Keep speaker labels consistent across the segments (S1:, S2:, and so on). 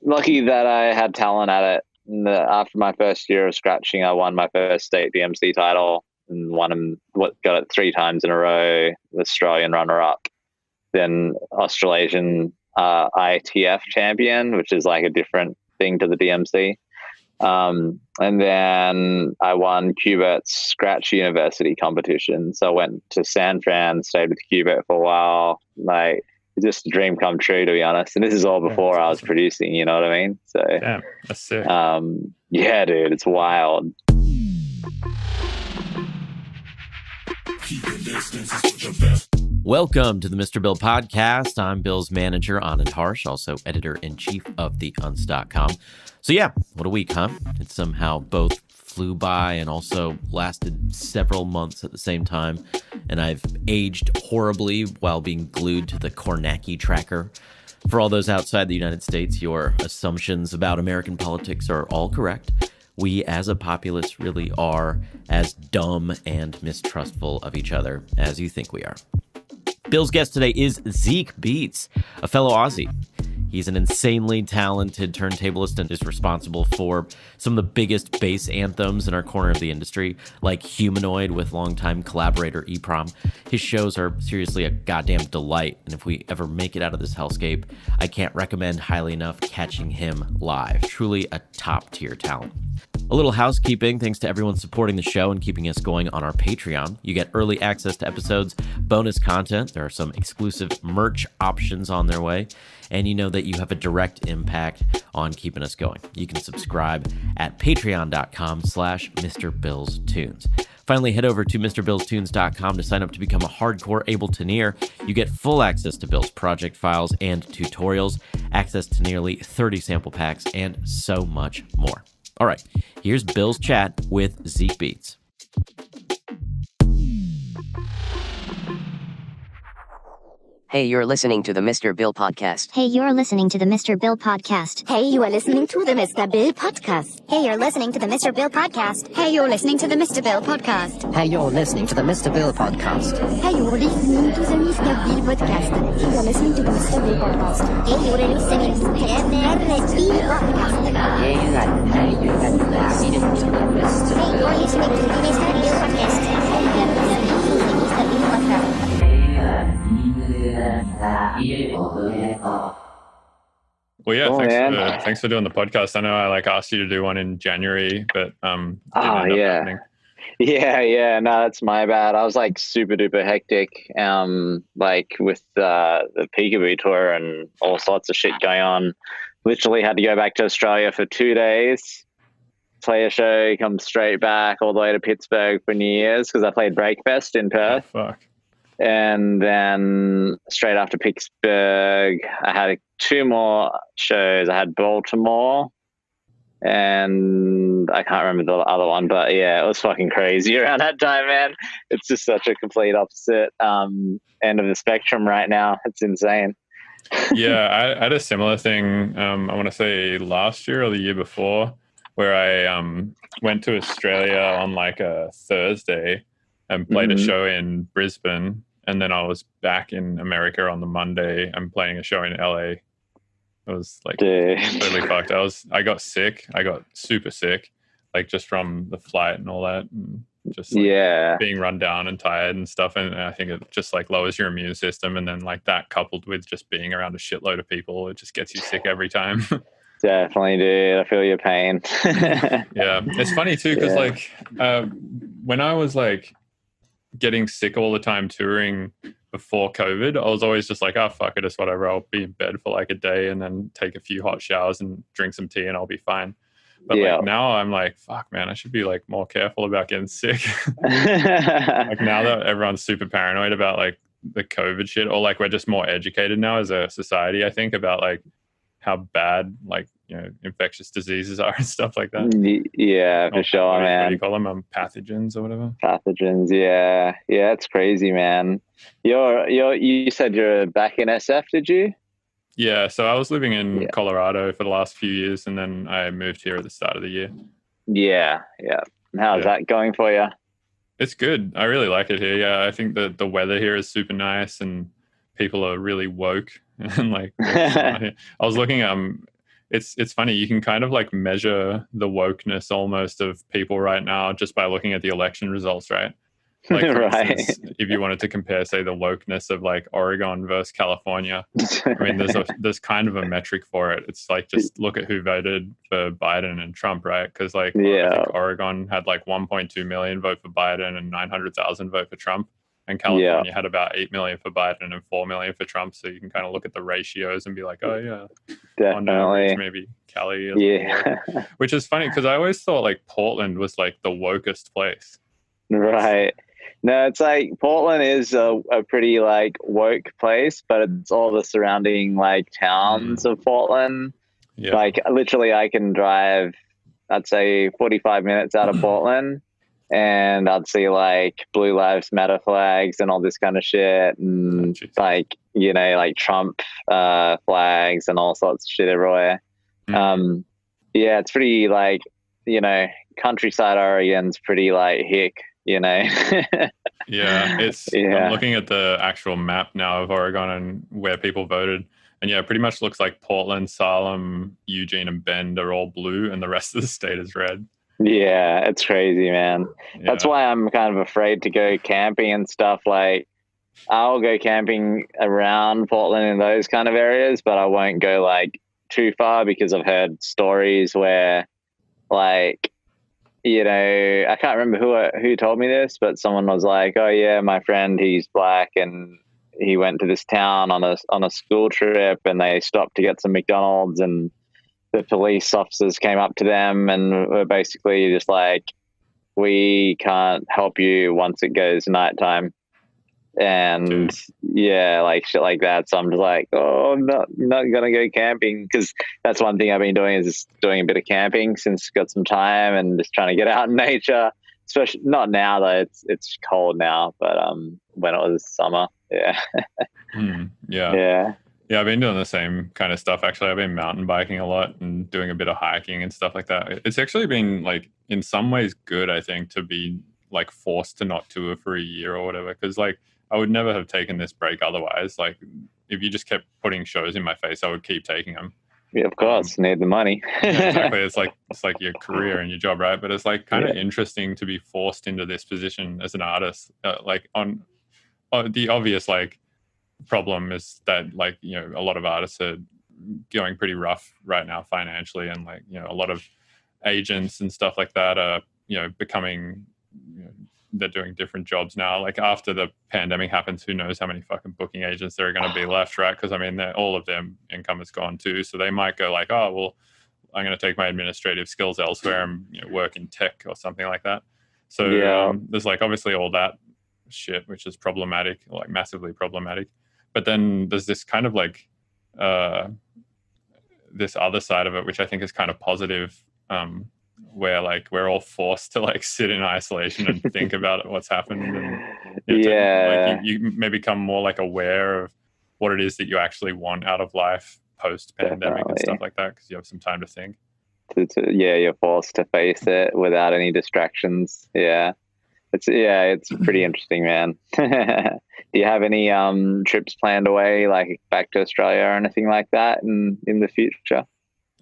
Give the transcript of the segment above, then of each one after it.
S1: lucky that I had talent at it. After my first year of scratching, I won my first state DMC title and got it 3 times in a row. The Australian runner-up, then Australasian ITF champion, which is like a different thing to the DMC. And then I won Cubert's Scratch University competition. So I went to San Fran, stayed with Cubert for a while. Like, it's just a dream come true, to be honest. And this is all before I was producing, you know what I mean? So,
S2: damn, that's sick.
S1: Yeah, dude, it's wild.
S3: Welcome to the Mr. Bill podcast. I'm Bill's manager, Anand Harsh, also editor-in-chief of theUnz.com. So yeah, what a week, huh? It somehow both flew by and also lasted several months at the same time. And I've aged horribly while being glued to the Kornacki tracker. For all those outside the United States, your assumptions about American politics are all correct. We as a populace really are as dumb and mistrustful of each other as you think we are. Bill's guest today is Zeke Beats, a fellow Aussie. He's an insanely talented turntablist and is responsible for some of the biggest bass anthems in our corner of the industry, like Humanoid with longtime collaborator EPROM. His shows are seriously a goddamn delight, and if we ever make it out of this hellscape, I can't recommend highly enough catching him live. Truly a top-tier talent. A little housekeeping, thanks to everyone supporting the show and keeping us going on our Patreon. You get early access to episodes, bonus content, there are some exclusive merch options on their way, and you know that you have a direct impact on keeping us going. You can subscribe at patreon.com/MrBillsTunes. Finally, head over to MrBillsTunes.com to sign up to become a hardcore Ableton-eer. You get full access to Bill's project files and tutorials, access to nearly 30 sample packs, and so much more. All right, here's Bill's chat with Zeke Beats.
S4: Hey, you're listening to the Mr. Bill podcast.
S5: Hey, you're listening to the Mr. Bill podcast.
S6: Hey, you are listening to the Mr. Bill podcast.
S5: Hey, you're listening to the Mr. Bill podcast.
S6: Hey, you're listening to the Mr. Bill podcast.
S7: Hey, you're listening to the Mr. Bill podcast.
S6: Hey, you're listening to the Mr. Bill podcast. Hey, you're listening to the Mr. Bill podcast.
S5: Hey, you're listening to the Mr. Bill podcast.
S7: Hey, you're listening to the Mr. Bill podcast.
S5: Hey, you're listening to the Mr. Bill podcast.
S2: Well, yeah,
S1: Oh,
S2: thanks for doing the podcast. I know I asked you to do one in January, but didn't end up happening.
S1: Yeah. No, that's my bad. I was super duper hectic, with the Peekaboo tour and all sorts of shit going on. Literally had to go back to Australia for 2 days, play a show, come straight back all the way to Pittsburgh for New Year's because I played Breakfest in Perth.
S2: Oh, fuck.
S1: And then straight after Pittsburgh, I had 2 more shows. I had Baltimore and I can't remember the other one, but yeah, it was fucking crazy around that time, man. It's just such a complete opposite end of the spectrum right now. It's insane.
S2: Yeah, I had a similar thing, I want to say last year or the year before, where I went to Australia on a Thursday and played a show in Brisbane. And then I was back in America on the Monday and playing a show in LA. It was totally fucked. I got sick. I got super sick, just from the flight and all that. And just being run down and tired and stuff. And I think it just lowers your immune system. And then that coupled with just being around a shitload of people, it just gets you sick every time.
S1: Definitely, dude. I feel your pain.
S2: Yeah. It's funny too, because when I was getting sick all the time touring before COVID, I was always just oh, fuck it, it's whatever. I'll be in bed for a day and then take a few hot showers and drink some tea and I'll be fine. But now I'm fuck, man, I should be more careful about getting sick. Now that everyone's super paranoid about the COVID shit, or we're just more educated now as a society, I think, about how bad infectious diseases are and stuff like that.
S1: Yeah, for sure, man.
S2: What do you call them? Pathogens or whatever.
S1: Pathogens, yeah, it's crazy, man. You said you're back in SF, did you?
S2: Yeah, so I was living in Colorado for the last few years, and then I moved here at the start of the year.
S1: Yeah. How's that going for you?
S2: It's good. I really like it here. Yeah, I think the weather here is super nice, and people are really woke. And I was looking it's funny. You can kind of like measure the wokeness almost of people right now just by looking at the election results, right? Like, for
S1: Right.
S2: instance, if you wanted to compare, say, the wokeness of like Oregon versus California, I mean, there's kind of a metric for it. It's like, just look at who voted for Biden and Trump, right? Because like, I
S1: Yeah.
S2: think Oregon had like 1.2 million vote for Biden and 900,000 vote for Trump, and California had about 8 million for Biden and 4 million for Trump. So you can kind of look at the ratios and be like, oh yeah, on average,
S1: Definitely.
S2: maybe Cali is
S1: Yeah.
S2: which is funny because I always thought like Portland was like the wokest place.
S1: Right. No, it's like Portland is a pretty like woke place, but it's all the surrounding like towns of Portland.
S2: Yeah.
S1: Like literally I can drive, I'd say 45 minutes out of Portland, and I'd see like Blue Lives Matter flags and all this kind of shit, and like, you know, like Trump flags and all sorts of shit everywhere. Yeah, it's pretty like, you know, countryside Oregon's pretty like hick, you know.
S2: Yeah, I'm looking at the actual map now of Oregon and where people voted, and yeah, it pretty much looks like Portland, Salem, Eugene, and Bend are all blue, and the rest of the state is red.
S1: Yeah, it's crazy, man.
S2: Yeah.
S1: That's why I'm kind of afraid to go camping and stuff. Like, I'll go camping around Portland in those kind of areas, but I won't go like too far, because I've heard stories where, like, you know, I can't remember who told me this, but someone was like, "Oh yeah, my friend, he's black, and he went to this town on a school trip, and they stopped to get some McDonald's, and the police officers came up to them and were basically just like, we can't help you once it goes nighttime." And yeah, like shit like that. So I'm just like, oh, I'm not gonna go camping, because that's one thing I've been doing, is just doing a bit of camping since got some time, and just trying to get out in nature. Especially not now though, it's cold now, but when it was summer, yeah.
S2: Yeah, I've been doing the same kind of stuff. Actually, I've been mountain biking a lot and doing a bit of hiking and stuff like that. It's actually been like, in some ways, good, I think, to be like forced to not tour for a year or whatever, because like I would never have taken this break otherwise. Like, if you just kept putting shows in my face, I would keep taking them.
S1: Yeah, of course, need the money.
S2: Yeah, exactly. It's like your career and your job, right? But it's like kind of interesting to be forced into this position as an artist. Like on the obvious like problem is that, like, you know, a lot of artists are going pretty rough right now financially, and like, you know, a lot of agents and stuff like that are, you know, becoming, you know, they're doing different jobs now. Like, after the pandemic happens, who knows how many fucking booking agents there are going to be left, right? Because I mean, all of their income is gone too, so they might go like, oh well, I'm going to take my administrative skills elsewhere and, you know, work in tech or something like that. So there's like obviously all that shit, which is problematic, like massively problematic. But then there's this kind of like this other side of it, which I think is kind of positive, where like we're all forced to like sit in isolation and think about what's happened, and like you may become more like aware of what it is that you actually want out of life post pandemic and stuff like that, because you have some time to think.
S1: You're forced to face it without any distractions. It's pretty interesting, man. Do you have any trips planned away, like back to Australia or anything like that in the future?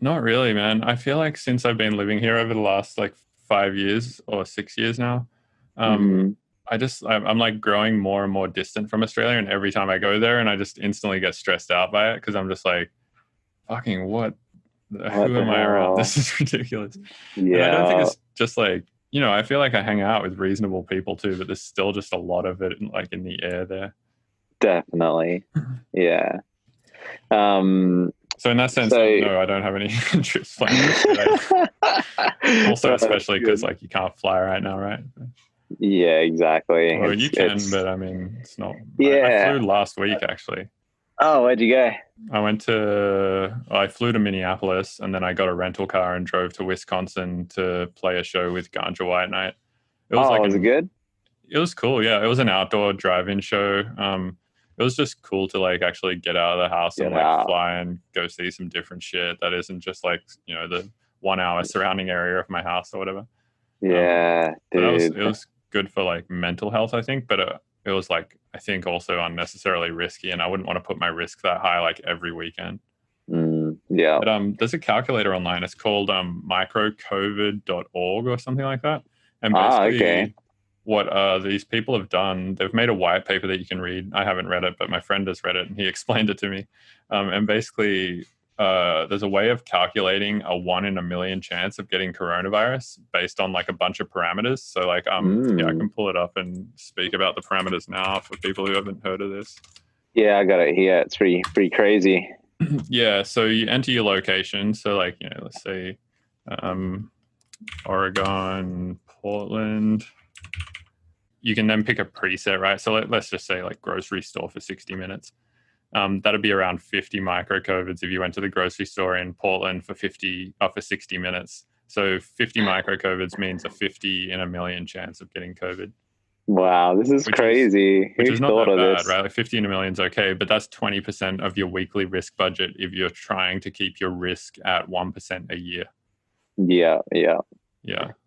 S2: Not really, man. I feel like since I've been living here over the last like 5 years or 6 years now, I'm like growing more and more distant from Australia, and every time I go there, and I just instantly get stressed out by it, because I'm just like, fucking what who am I around? This is ridiculous. And I don't think it's just like, you know, I feel like I hang out with reasonable people too, but there's still just a lot of it like in the air there.
S1: Definitely. Yeah.
S2: So in that sense, no, I don't have any trips planned. Also, especially because like you can't fly right now, right?
S1: Yeah, exactly.
S2: Well, you can, but I mean, it's not. I flew last week, actually.
S1: Oh, where'd you go?
S2: I flew to Minneapolis, and then I got a rental car and drove to Wisconsin to play a show with Ganja White Night.
S1: Was it good?
S2: It was cool, yeah. It was an outdoor drive-in show. It was just cool to like actually get out of the house and like fly and go see some different shit that isn't just like, you know, the 1 hour surrounding area of my house or whatever.
S1: Yeah, dude.
S2: It was good for like mental health, I think, but it was like, I think also unnecessarily risky, and I wouldn't want to put my risk that high like every weekend.
S1: Yeah.
S2: But there's a calculator online. It's called microcovid.org or something like that. And basically,
S1: okay.
S2: what these people have done, they've made a white paper that you can read. I haven't read it, but my friend has read it, and he explained it to me. And basically, there's a way of calculating a 1 in a million chance of getting coronavirus based on like a bunch of parameters. So like, yeah, I can pull it up and speak about the parameters now for people who haven't heard of this.
S1: Yeah, I got it here. It's pretty crazy.
S2: Yeah, so you enter your location. So like, let's say Oregon, Portland. You can then pick a preset, right? So let's just say like grocery store for 60 minutes. That'd be around 50 microcovids if you went to the grocery store in Portland for 60 minutes. So 50 microcovids means a 50 in a million chance of getting COVID.
S1: Wow, this is crazy.
S2: Which
S1: Who
S2: is not
S1: thought
S2: that
S1: of
S2: bad,
S1: this?
S2: right? Like 50 in a million is okay, but that's 20% of your weekly risk budget if you're trying to keep your risk at 1% a year.
S1: Yeah.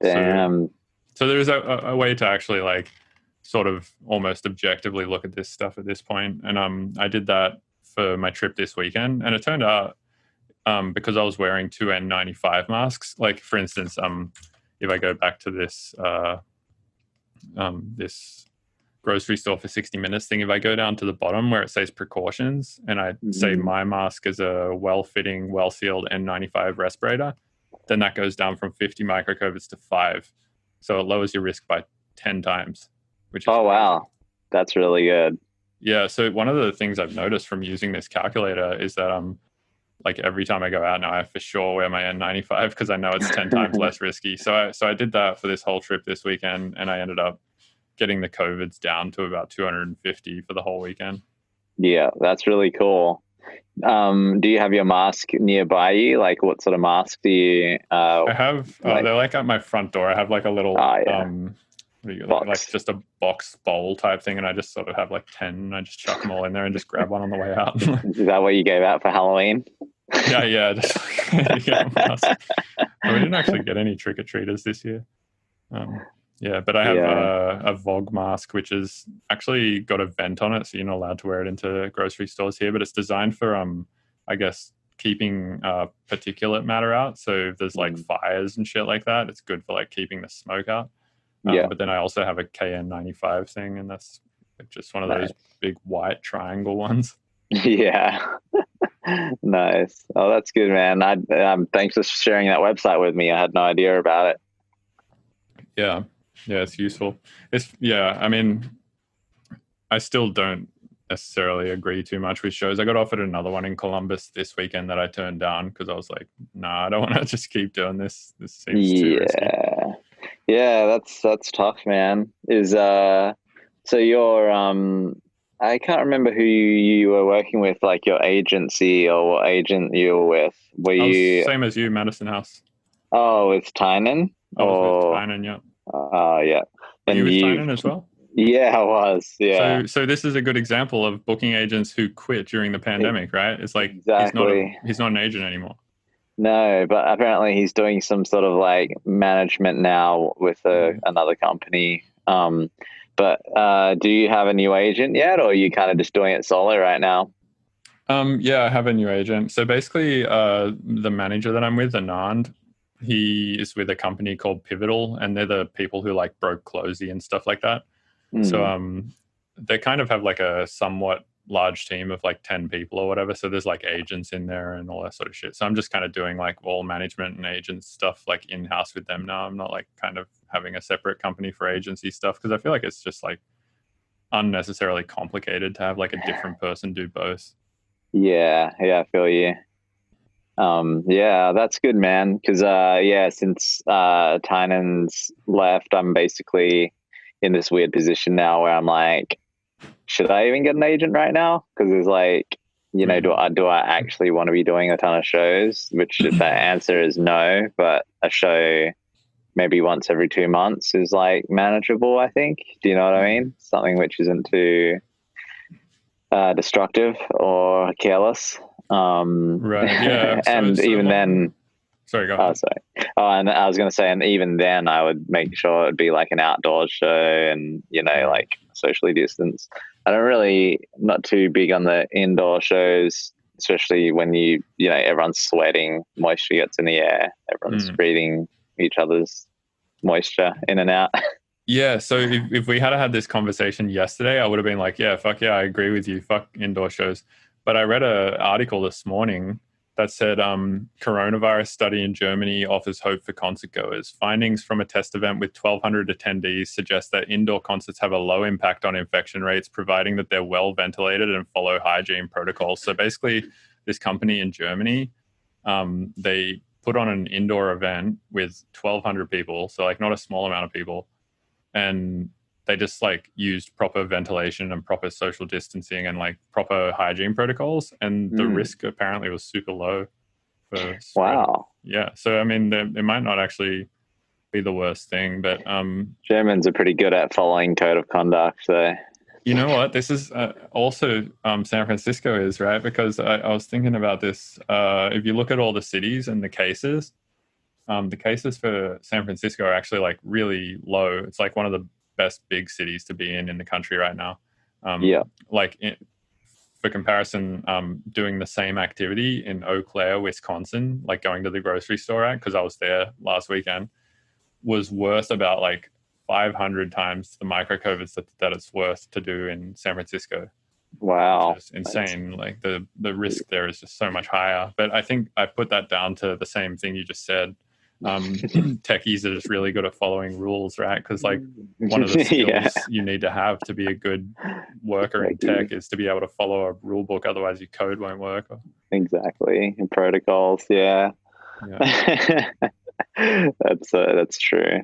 S2: Damn. So there's a way to actually like sort of almost objectively look at this stuff at this point. And I did that for my trip this weekend, and it turned out because I was wearing 2 N95 masks, like for instance, if I go back to this this grocery store for 60 minutes thing, if I go down to the bottom where it says precautions and I say my mask is a well-fitting, well-sealed N95 respirator, then that goes down from 50 microcovids to 5. So it lowers your risk by 10 times, which is crazy.
S1: Wow. That's really good.
S2: Yeah, so one of the things I've noticed from using this calculator is that like every time I go out now, I for sure wear my N95 because I know it's 10 times less risky. So I did that for this whole trip this weekend, and I ended up getting the COVIDs down to about 250 for the whole weekend.
S1: Yeah, that's really cool. Do you have your mask nearby you? Like, what sort of mask do you?
S2: I have. They're like at my front door. I have like a little what do you like just a box bowl type thing, and I just sort of have like 10, and I just chuck them all in there and just grab one on the way out.
S1: Is that what you gave out for Halloween?
S2: Yeah. Just, we didn't actually get any trick-or-treaters this year. Yeah, but I have a VOG mask, which is actually got a vent on it, so you're not allowed to wear it into grocery stores here, but it's designed for, I guess, keeping particulate matter out. So if there's like fires and shit like that, it's good for like keeping the smoke out. But then I also have a KN95 thing, and that's just one of those big white triangle ones.
S1: Yeah. Nice. Oh, that's good, man. Thanks for sharing that website with me. I had no idea about it.
S2: Yeah, it's useful. I mean, I still don't necessarily agree too much with shows. I got offered another one in Columbus this weekend that I turned down because I was like, nah, I don't want to just keep doing this. This seems too risky.
S1: Yeah, that's tough, man. So you're I can't remember who you were working with, like your agency or what agent you were with. Were you
S2: same as you, Madison House?
S1: Oh, with Tynan?
S2: I was with Tynan, yeah.
S1: Yeah.
S2: Were you with Tynan as well?
S1: Yeah, I was. Yeah.
S2: So this is a good example of booking agents who quit during the pandemic, right? It's like
S1: exactly.
S2: He's not an agent anymore.
S1: No, but apparently he's doing some sort of like management now with another company. But do you have a new agent yet, or are you kind of just doing it solo right now?
S2: Yeah, I have a new agent. So basically, the manager that I'm with, Anand, he is with a company called Pivotal, and they're the people who like broke Closey and stuff like that. So they kind of have like a somewhat large team of like 10 people or whatever. So there's like agents in there and all that sort of shit. So I'm just kind of doing like all management and agent stuff like in-house with them now. I'm not like kind of having a separate company for agency stuff because I feel like it's just like unnecessarily complicated to have like a different person do both. Yeah,
S1: I feel you. Yeah, that's good, man. Because since Tynan's left, I'm basically in this weird position now where I'm like, should I even get an agent right now? Because it's like, do I actually want to be doing a ton of shows? Which the answer is no, but a show maybe once every 2 months is like manageable, I think. Do you know what I mean? Something which isn't too destructive or careless.
S2: Right. Yeah.
S1: And even then,
S2: sorry, go ahead.
S1: Sorry. Oh, and I was going to say, and even then, I would make sure it'd be like an outdoor show, and like socially distanced. I'm not too big on the indoor shows especially when everyone's sweating, moisture gets in the air, everyone's breathing each other's moisture in and out.
S2: Yeah, so if we had this conversation yesterday, I would have been like, yeah, fuck yeah, I agree with you, fuck indoor shows. But I read an article this morning that said coronavirus study in Germany offers hope for concert goers. Findings from a test event with 1,200 attendees suggest that indoor concerts have a low impact on infection rates, providing that they're well ventilated and follow hygiene protocols. So basically, this company in Germany, they put on an indoor event with 1,200 people, so like not a small amount of people, and they just like used proper ventilation and proper social distancing and like proper hygiene protocols, and the risk apparently was super low for spread.
S1: Wow.
S2: Yeah, so I mean, it might not actually be the worst thing, but
S1: Germans are pretty good at following code of conduct. So
S2: you know what, this is also San Francisco is, right? Because I was thinking about this. If you look at all the cities and the cases for San Francisco are actually like really low. It's like one of the best big cities to be in the country right now. For comparison, doing the same activity in Eau Claire, Wisconsin, like going to the grocery store at, because I was there last weekend, was worth about like 500 times the micro COVIDs that it's worth to do in San Francisco.
S1: Wow.
S2: Which is insane. Like the risk there is just so much higher. But I think I put that down to the same thing you just said. Techies are just really good at following rules, right? Because like one of the skills you need to have to be a good worker in tech is to be able to follow a rule book, otherwise your code won't work.
S1: Exactly. And protocols, yeah. That's true.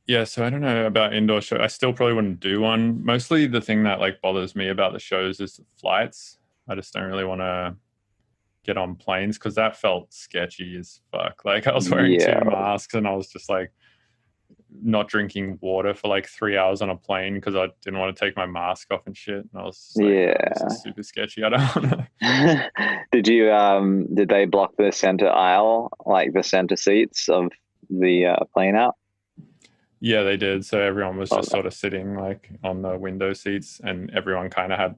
S2: Yeah, so I don't know about indoor show. I still probably wouldn't do one. Mostly the thing that like bothers me about the shows is the flights. I just don't really want to get on planes because that felt sketchy as fuck. Like I was wearing 2 masks and I was just like not drinking water for like 3 hours on a plane because I didn't want to take my mask off and shit. And I was just like, this is super sketchy. I don't want
S1: to. Did they block the center aisle, like the center seats of the plane out?
S2: Yeah, they did. So everyone was just sort of sitting like on the window seats, and everyone kind of had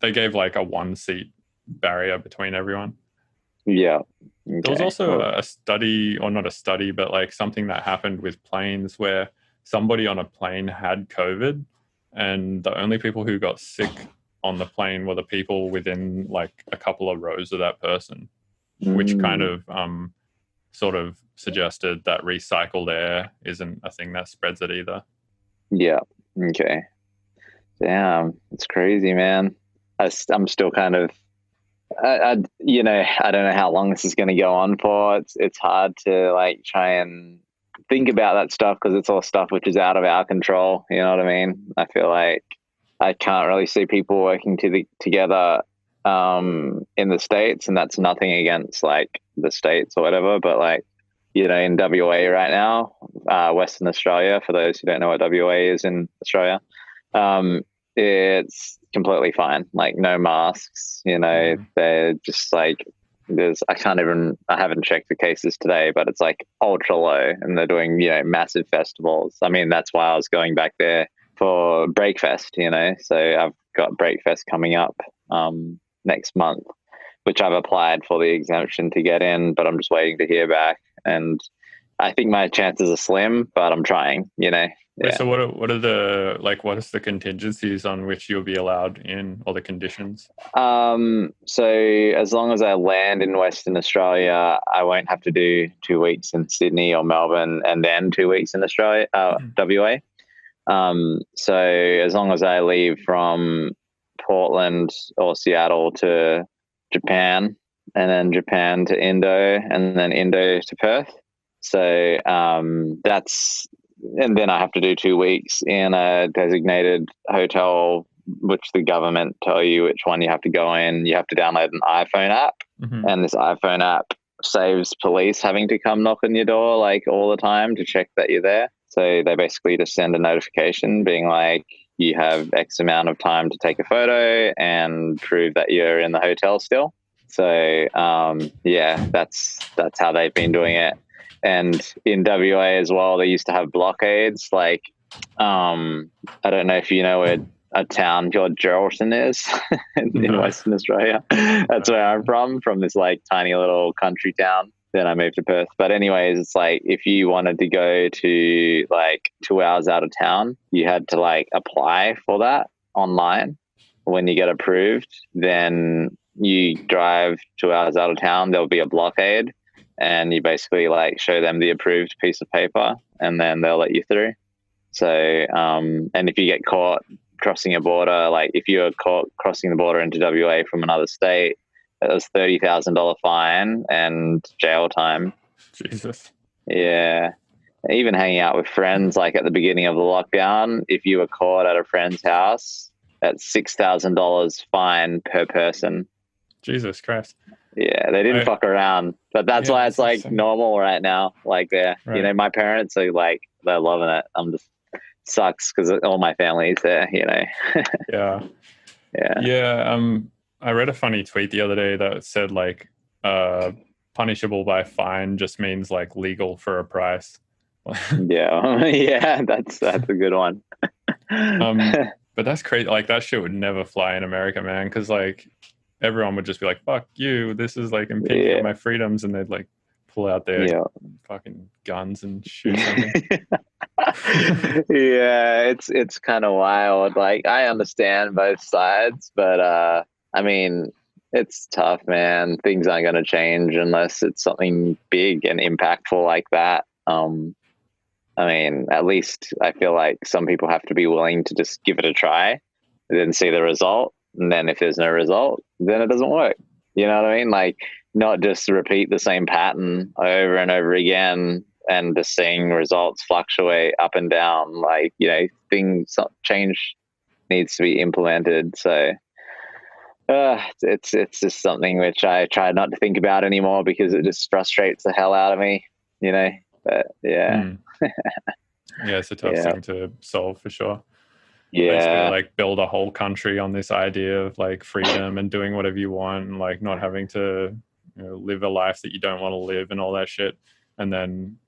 S2: they gave like a 1 seat barrier between everyone.
S1: Yeah. Okay.
S2: There was also a study, or not a study, but like something that happened with planes where somebody on a plane had COVID, and the only people who got sick on the plane were the people within like a couple of rows of that person, which kind of sort of suggested that recycled air isn't a thing that spreads it either.
S1: Yeah. Okay. Damn, it's crazy, man. I'm still kind of, I don't know how long this is going to go on for. It's hard to like try and think about that stuff because it's all stuff which is out of our control. You know what I mean? I feel like I can't really see people working together in the States, and that's nothing against like the States or whatever, but like, in WA right now, Western Australia, for those who don't know what WA is in Australia, it's completely fine. Like no masks, they're just like, I haven't checked the cases today, but it's like ultra low, and they're doing, massive festivals. I mean, that's why I was going back there for Breakfest, so I've got Breakfest coming up next month, which I've applied for the exemption to get in, but I'm just waiting to hear back. And I think my chances are slim, but I'm trying, Yeah.
S2: So what is the contingencies on which you'll be allowed in, or the conditions?
S1: So as long as I land in Western Australia, I won't have to do 2 weeks in Sydney or Melbourne and then 2 weeks in Australia, WA. So as long as I leave from Portland or Seattle to Japan, and then Japan to Indo, and then Indo to Perth. So and then I have to do 2 weeks in a designated hotel, which the government tell you which one you have to go in. You have to download an iPhone app, and this iPhone app saves police having to come knock on your door like all the time to check that you're there. So they basically just send a notification being like, you have X amount of time to take a photo and prove that you're in the hotel still. So that's how they've been doing it. And in WA as well, they used to have blockades. Like, I don't know if you know where a town called Geraldton is in Western Australia. That's where I'm from this like tiny little country town. Then I moved to Perth. But anyways, it's like if you wanted to go to like 2 hours out of town, you had to like apply for that online. When you get approved, then you drive 2 hours out of town, there'll be a blockade, and you basically like show them the approved piece of paper, and then they'll let you through. So, and if you get caught crossing a border, like if you're caught crossing the border into WA from another state, it was $30,000 fine and jail time.
S2: Jesus.
S1: Yeah. Even hanging out with friends, like at the beginning of the lockdown, if you were caught at a friend's house, that's $6,000 fine per person.
S2: Jesus Christ.
S1: Yeah, they didn't fuck around, but that's why it's like
S2: insane.
S1: normal right now. Like, you know, my parents are like, they're loving it. I'm just sucks because all my family's there, you know.
S2: Yeah. I read a funny tweet the other day that said like punishable by fine just means like legal for a price.
S1: Yeah, that's a good one.
S2: But that's crazy. Like that shit would never fly in America, man, because like everyone would just be like, fuck you, this is like impinging on my freedoms, and they'd like pull out their fucking guns and shoot something.
S1: Yeah, it's kind of wild. Like I understand both sides, but I mean, it's tough, man. Things aren't going to change unless it's something big and impactful like that. I mean, at least I feel like some people have to be willing to just give it a try and then see the result. And then if there's no result, then it doesn't work. You know what I mean? Like not just repeat the same pattern over and over again and just seeing results fluctuate up and down. Like, you know, change needs to be implemented. So it's just something which I try not to think about anymore because it just frustrates the hell out of me, you know. But yeah.
S2: Yeah, it's a tough thing to solve for sure.
S1: Yeah.
S2: Basically, like build a whole country on this idea of like freedom and doing whatever you want and like not having to, you know, live a life that you don't want to live and all that shit. And then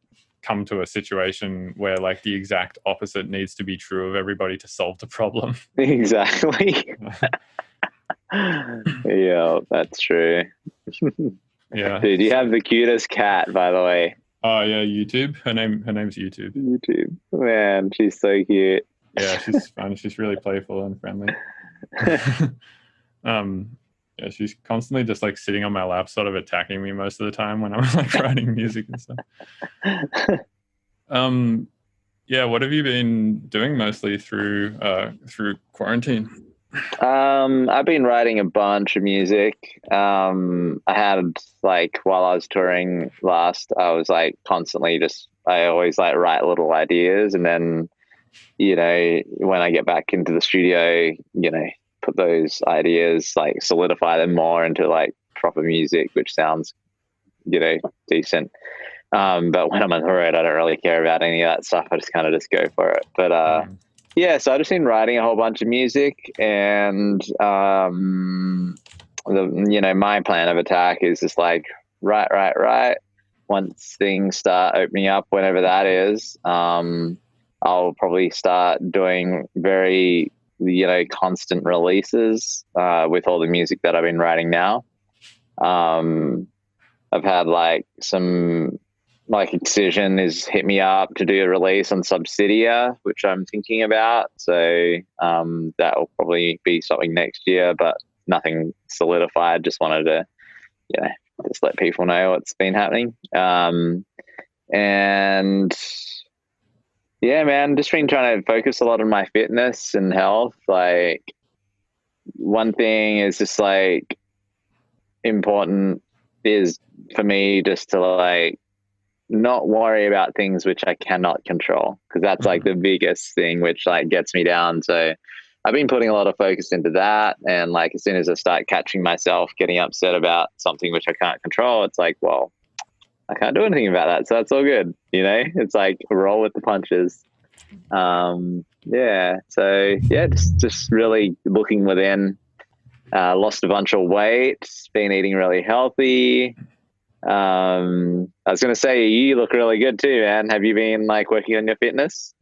S2: come to a situation where like the exact opposite needs to be true of everybody to solve the problem.
S1: Exactly. Yeah, that's true.
S2: Yeah.
S1: Dude, you have the cutest cat, by the way.
S2: Oh yeah, YouTube. Her name's YouTube.
S1: YouTube. Man, she's so cute.
S2: Yeah, she's fun. She's really playful and friendly. Yeah, she's constantly just like sitting on my lap, sort of attacking me most of the time when I'm like writing music and stuff. Yeah, what have you been doing mostly through quarantine?
S1: I've been writing a bunch of music. I had like while I was touring last, I was like constantly I always like write little ideas, and then, you know, when I get back into the studio, you know, put those ideas, like solidify them more into like proper music, which sounds, you know, decent. But when I'm on the road, I don't really care about any of that stuff. I just kind of go for it. But yeah, so I've just been writing a whole bunch of music, and you know, my plan of attack is just like write. Once things start opening up, whenever that is, I'll probably start doing very, you know, constant releases with all the music that I've been writing now. I've had like some, like Excision has hit me up to do a release on Subsidia, which I'm thinking about. So that will probably be something next year, but nothing solidified. Just wanted to, you know, just let people know what's been happening. And yeah, man, just been trying to focus a lot on my fitness and health. Like one thing is just like important is for me just to like not worry about things which I cannot control, because that's like the biggest thing which like gets me down. So I've been putting a lot of focus into that, and like as soon as I start catching myself getting upset about something which I can't control, it's like, well, I can't do anything about that, so that's all good, you know. It's like roll with the punches. Yeah, so yeah, just really looking within. Lost a bunch of weight, been eating really healthy. I was going to say, you look really good too, man. Have you been like working on your fitness?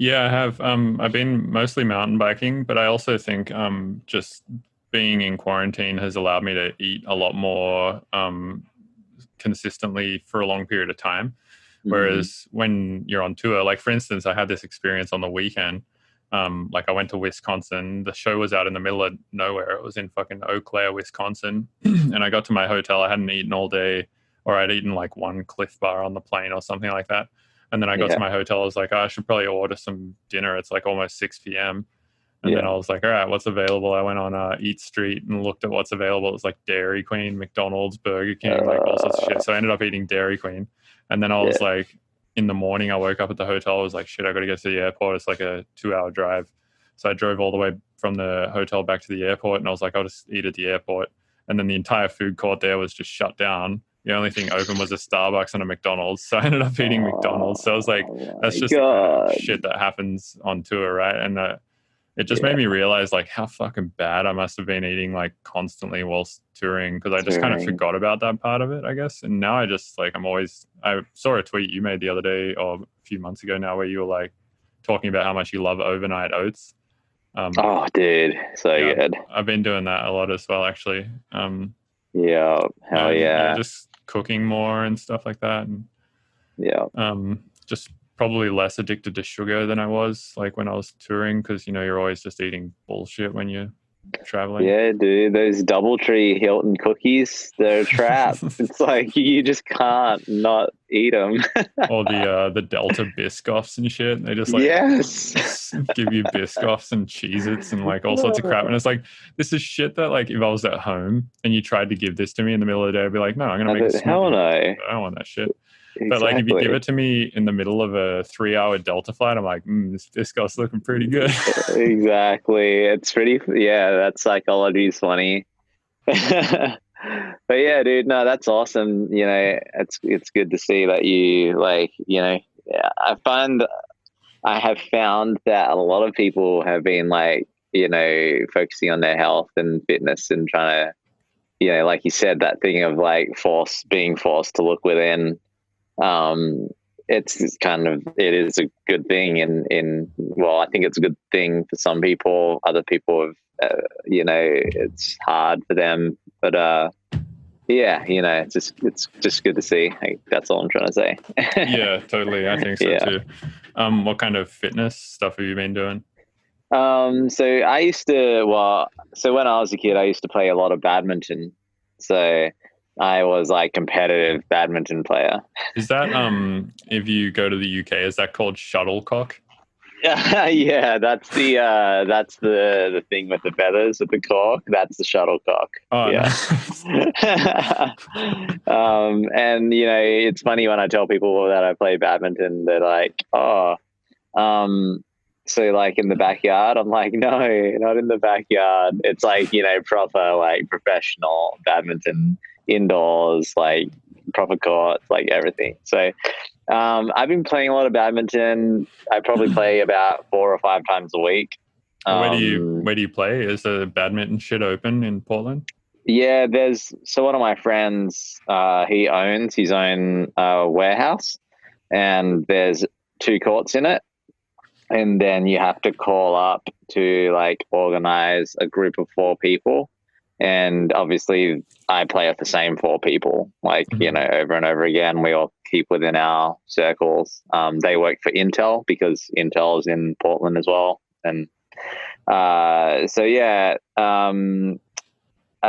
S2: Yeah, I have. I've been mostly mountain biking, but I also think just being in quarantine has allowed me to eat a lot more consistently for a long period of time. Whereas when you're on tour, like for instance, I had this experience on the weekend. Like I went to Wisconsin. The show was out in the middle of nowhere. It was in fucking Eau Claire, Wisconsin. And I got to my hotel. I hadn't eaten all day, or I'd eaten like one Cliff Bar on the plane or something like that. And then I got to my hotel. I was like, oh, I should probably order some dinner. It's like almost 6 p.m. And then I was like, all right, what's available? I went on Eat Street and looked at what's available. It was like Dairy Queen, McDonald's, Burger King, like all sorts of shit. So I ended up eating Dairy Queen. And then I was like, in the morning, I woke up at the hotel. I was like, shit, I got to get to the airport. It's like a 2-hour drive. So I drove all the way from the hotel back to the airport. And I was like, I'll just eat at the airport. And then the entire food court there was just shut down. The only thing open was a Starbucks and a McDonald's. So I ended up eating McDonald's. So I was like, that's just the kind of shit that happens on tour, right? And it just made me realize like how fucking bad I must have been eating like constantly whilst touring, because I just kind of forgot about that part of it, I guess. And now I just like, I saw a tweet you made the other day or a few months ago now where you were like talking about how much you love overnight oats.
S1: Oh, dude, so good.
S2: I've been doing that a lot as well, actually.
S1: Hell yeah.
S2: Just cooking more and stuff like that. And, just probably less addicted to sugar than I was like when I was touring, because you're always just eating bullshit when you're traveling.
S1: Yeah, dude, those DoubleTree Hilton cookies, they're a trap. It's like you just can't not eat them.
S2: Or the Delta Biscoffs and shit. They just like give you Biscoffs and Cheez-Its and like all sorts of crap. And it's like, this is shit that like if I was at home and you tried to give this to me in the middle of the day, I'd be like, no, I'm gonna make a
S1: hell no.
S2: I don't want that shit. Exactly. But like if you give it to me in the middle of a 3-hour Delta flight, I'm like, this Biscoff's looking pretty good.
S1: Exactly. It's pretty, that psychology is funny. But yeah, dude, no, that's awesome. It's good to see that you like, I have found that a lot of people have been like, focusing on their health and fitness and trying to, like you said, that thing of like being forced to look within. It is a good thing I think it's a good thing for some people. Other people have, it's hard for them, but, it's just good to see. That's all I'm trying to say.
S2: Yeah, totally. I think so too. What kind of fitness stuff have you been doing?
S1: So I used to, when I was a kid, I used to play a lot of badminton. So I was like competitive badminton player.
S2: Is that if you go to the UK, is that called shuttlecock?
S1: Yeah, that's the thing with the feathers with the cork. That's the shuttlecock.
S2: Oh,
S1: yeah. Nice. And it's funny when I tell people that I play badminton, they're like, "Oh, so like in the backyard?" I'm like, "No, not in the backyard. It's like proper like professional badminton." Indoors, like proper courts, like everything. So I've been playing a lot of badminton. I probably play about 4 or 5 times a week.
S2: Where do you play? Is the badminton shit open in Portland?
S1: Yeah, one of my friends, he owns his own warehouse, and there's 2 courts in it. And then you have to call up to like organize a group of 4 people. And obviously I play with the same 4 people, like, over and over again. We all keep within our circles. They work for Intel because Intel is in Portland as well. And I've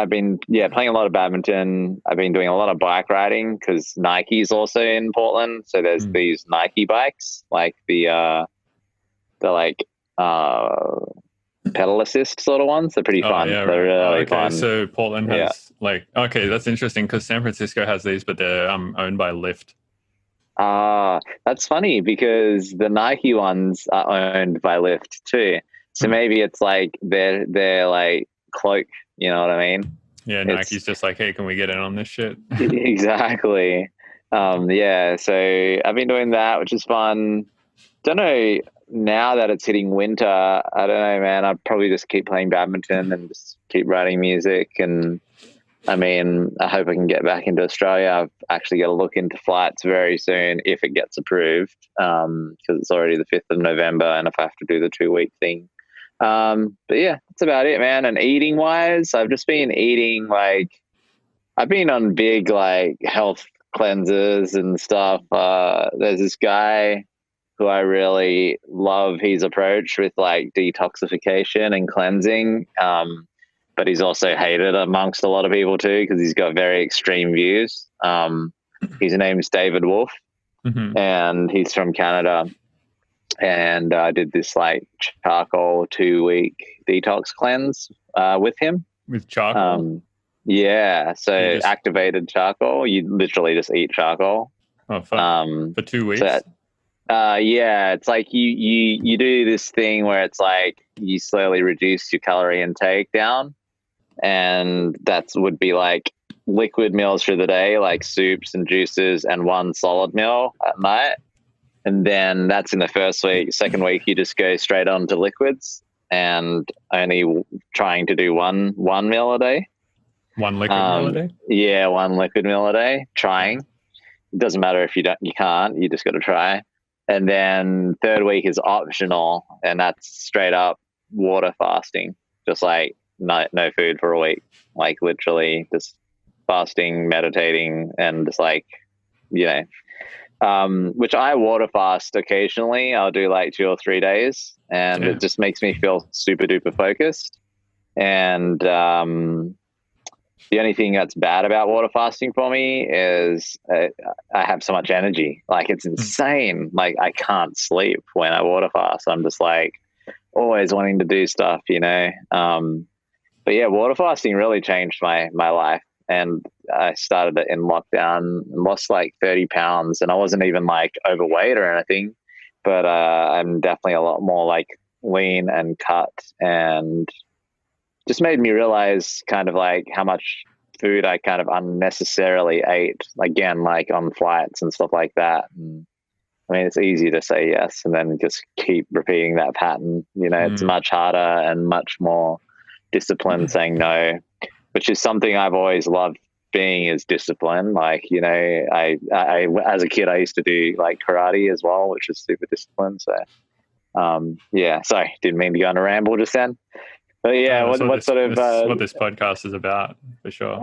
S1: been playing a lot of badminton. I've been doing a lot of bike riding because Nike's also in Portland. So there's these Nike bikes, like the pedal assist sort of ones. They're pretty fun.
S2: Yeah,
S1: they're really fun.
S2: So Portland has that's interesting because San Francisco has these, but they're owned by Lyft.
S1: That's funny because the Nike ones are owned by Lyft too. So maybe it's like they're like cloak, you know what I mean?
S2: Yeah, Nike's just like, hey, can we get in on this shit?
S1: Exactly. So I've been doing that, which is fun. Don't know, now that it's hitting winter, I don't know, man. I'd probably just keep playing badminton and just keep writing music and I mean, I hope I can get back into Australia. I've actually got to look into flights very soon if it gets approved, because it's already the 5th of November, and if I have to do the 2-week thing. But yeah, that's about it, man. And eating wise, I've just been eating I've been on big health cleanses and stuff. There's this guy who I really love his approach with detoxification and cleansing. But he's also hated amongst a lot of people too, because he's got very extreme views. His name's David Wolf, and he's from Canada. And I did this charcoal 2-week detox cleanse with him.
S2: With charcoal?
S1: Yeah. So activated charcoal. You literally just eat charcoal.
S2: Oh, fuck. For 2 weeks?
S1: So, yeah, it's you do this thing where it's you slowly reduce your calorie intake down, and that would be liquid meals for the day, like soups and juices, and 1 solid meal at night. And then that's in the first week. Second week, you just go straight on to liquids and only trying to do one meal a day.
S2: 1 liquid meal a day?
S1: Yeah, 1 liquid meal a day. Trying. It doesn't matter if you can't. You just got to try. And then third week is optional, and that's straight up water fasting. Just no food for a week. Literally just fasting, meditating, and just which I water fast occasionally. I'll do 2 or 3 days, and it just makes me feel super duper focused. And the only thing that's bad about water fasting for me is I have so much energy. It's insane. I can't sleep when I water fast. I'm just always wanting to do stuff, But yeah, water fasting really changed my life. And I started it in lockdown and lost 30 pounds. And I wasn't even overweight or anything, but I'm definitely a lot more lean and cut, and just made me realize kind of how much food I kind of unnecessarily ate, again, on flights and stuff like that. And I mean, it's easy to say yes and then just keep repeating that pattern. It's much harder and much more disciplined saying no, which is something I've always loved being, is discipline. I as a kid, I used to do karate as well, which is super disciplined. So, yeah, sorry, didn't mean to go on a ramble just then. But yeah, what this
S2: podcast is about, for sure.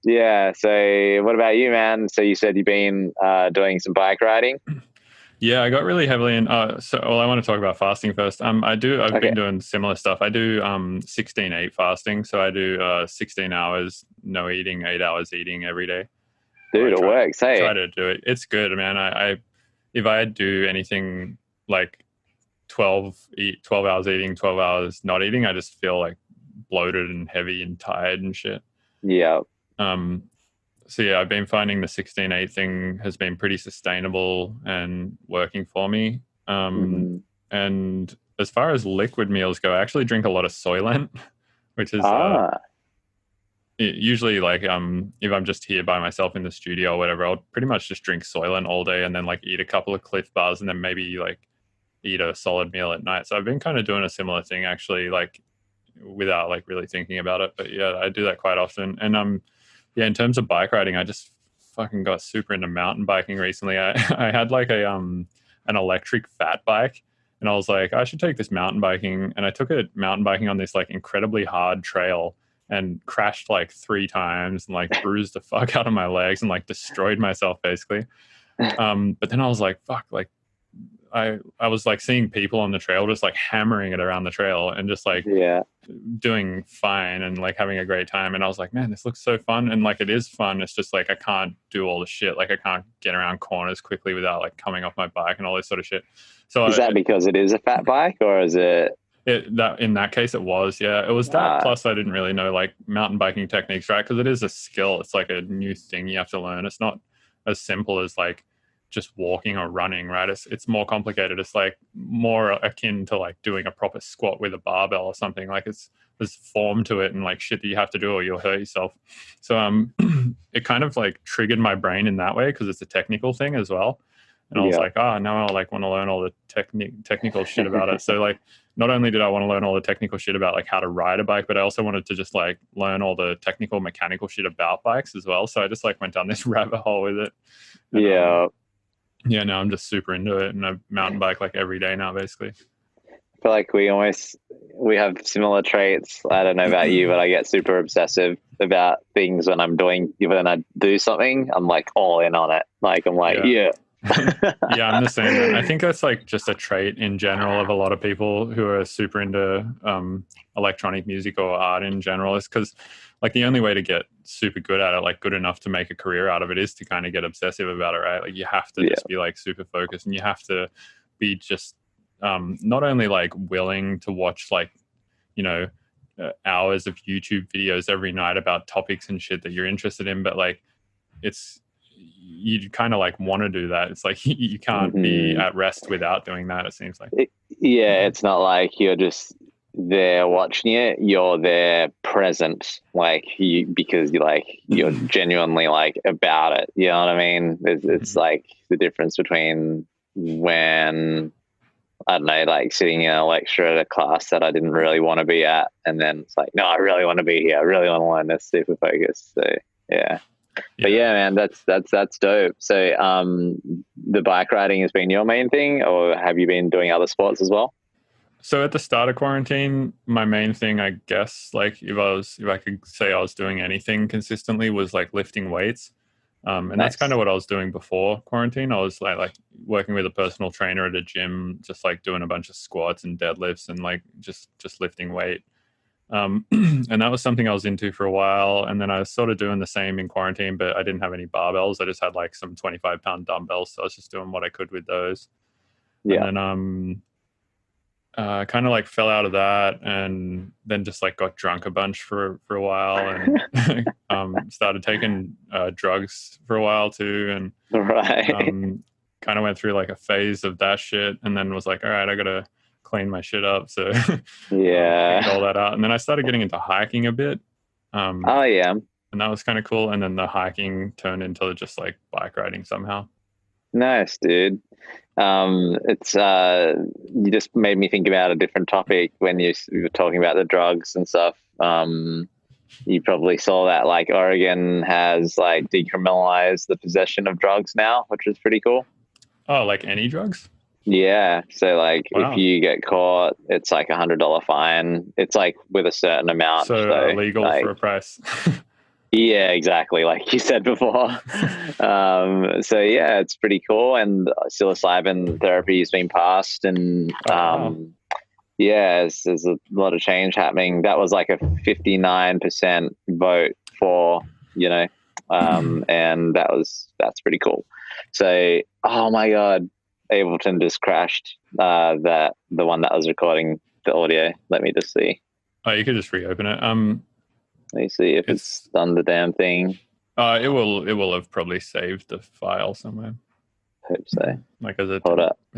S1: Yeah. So what about you, man? So you said you've been doing some bike riding.
S2: Yeah, I got really heavily in. I want to talk about fasting first. I've been doing similar stuff. I do 16/8 fasting. So I do 16 hours no eating, 8 hours eating every day.
S1: Dude, it works. Hey,
S2: try to do it. It's good, man. If I do anything 12 hours eating, 12 hours not eating, I just feel bloated and heavy and tired and shit.
S1: Yeah.
S2: So yeah, I've been finding the 16/8 thing has been pretty sustainable and working for me. And as far as liquid meals go, I actually drink a lot of Soylent, which is usually if I'm just here by myself in the studio or whatever, I'll pretty much just drink Soylent all day and then eat a couple of Cliff Bars and then maybe eat a solid meal at night. So I've been kind of doing a similar thing actually, without really thinking about it. But yeah, I do that quite often. And yeah, in terms of bike riding, I just fucking got super into mountain biking recently. I had an electric fat bike, and I was like, I should take this mountain biking. And I took it mountain biking on this incredibly hard trail and crashed 3 times and bruised the fuck out of my legs and destroyed myself basically. But then I was like, fuck, I was seeing people on the trail just hammering it around the trail and just doing fine and having a great time. And I was like, man, this looks so fun. And it is fun. It's just I can't do all the shit. I can't get around corners quickly without coming off my bike and all this sort of shit. So
S1: is that because it is a fat bike, or is it?
S2: That in that case it was, yeah, it was that. Plus I didn't really know mountain biking techniques, right? Because it is a skill. It's a new thing you have to learn. It's not as simple as just walking or running, right? It's more complicated. It's more akin to doing a proper squat with a barbell or something. There's form to it and shit that you have to do or you'll hurt yourself. So it kind of triggered my brain in that way because it's a technical thing as well. And I was now I want to learn all the technical shit about it. So not only did I want to learn all the technical shit about like how to ride a bike, but I also wanted to just like learn all the technical mechanical shit about bikes as well. So I just like went down this rabbit hole with it. And, yeah, now I'm just super into it, and I mountain bike like every day now, basically.
S1: I feel like we have similar traits. I don't know about you, but I get super obsessive about things when I do something. I'm like all in on it. Like I'm like, yeah.
S2: Yeah, I'm the same, man. I think that's like just a trait in general of a lot of people who are super into electronic music or art in general, is because like the only way to get super good at it, like good enough to make a career out of it, is to kind of get obsessive about it, right? Like you have to just be like super focused, and you have to be just not only like willing to watch like, you know, hours of YouTube videos every night about topics and shit that you're interested in, but like you kind of like want to do that. It's like you can't be at rest without doing that, it seems like.
S1: It's not like you're just there watching it, you're there present, like because you're genuinely like about it, you know what I mean? It's like the difference between when, I don't know, like sitting in a lecture at a class that I didn't really want to be at, and then it's like, no, I really want to be here, I really want to learn this, super focused. So but yeah, man, that's dope. So the bike riding has been your main thing, or have you been doing other sports as well?
S2: So at the start of quarantine, my main thing, I guess, like if I could say I was doing anything consistently, was like lifting weights. And
S1: Nice.
S2: that's kind of what I was doing before quarantine. I was like working with a personal trainer at a gym, just like doing a bunch of squats and deadlifts and like just lifting weight. And that was something I was into for a while. And then I was sort of doing the same in quarantine, but I didn't have any barbells. I just had like some 25-pound dumbbells. So I was just doing what I could with those. Yeah. And then kind of like fell out of that, and then just like got drunk a bunch for a while, and started taking drugs for a while too, and kind of went through like a phase of that shit, and then was like, all right, I gotta clean my shit up. So figured all that out, and then I started getting into hiking a bit. And that was kind of cool. And then the hiking turned into just like bike riding somehow.
S1: Nice, dude. It's you just made me think about a different topic when you were talking about the drugs and stuff. You probably saw that like Oregon has like decriminalized the possession of drugs now, which is pretty cool.
S2: Oh, like any drugs?
S1: Yeah. So like if you get caught, it's like $100 fine. It's like with a certain amount.
S2: So illegal like, for a price.
S1: Yeah, exactly. Like you said before. So yeah, it's pretty cool. And psilocybin therapy has been passed, and there's a lot of change happening. That was like a 59% vote for, and that's pretty cool. So, oh my God, Ableton just crashed. The one that was recording the audio. Let me just see.
S2: Oh, you could just reopen it.
S1: Let me see if it's done the damn thing.
S2: It will have probably saved the file somewhere.
S1: Hope so.
S2: Like as a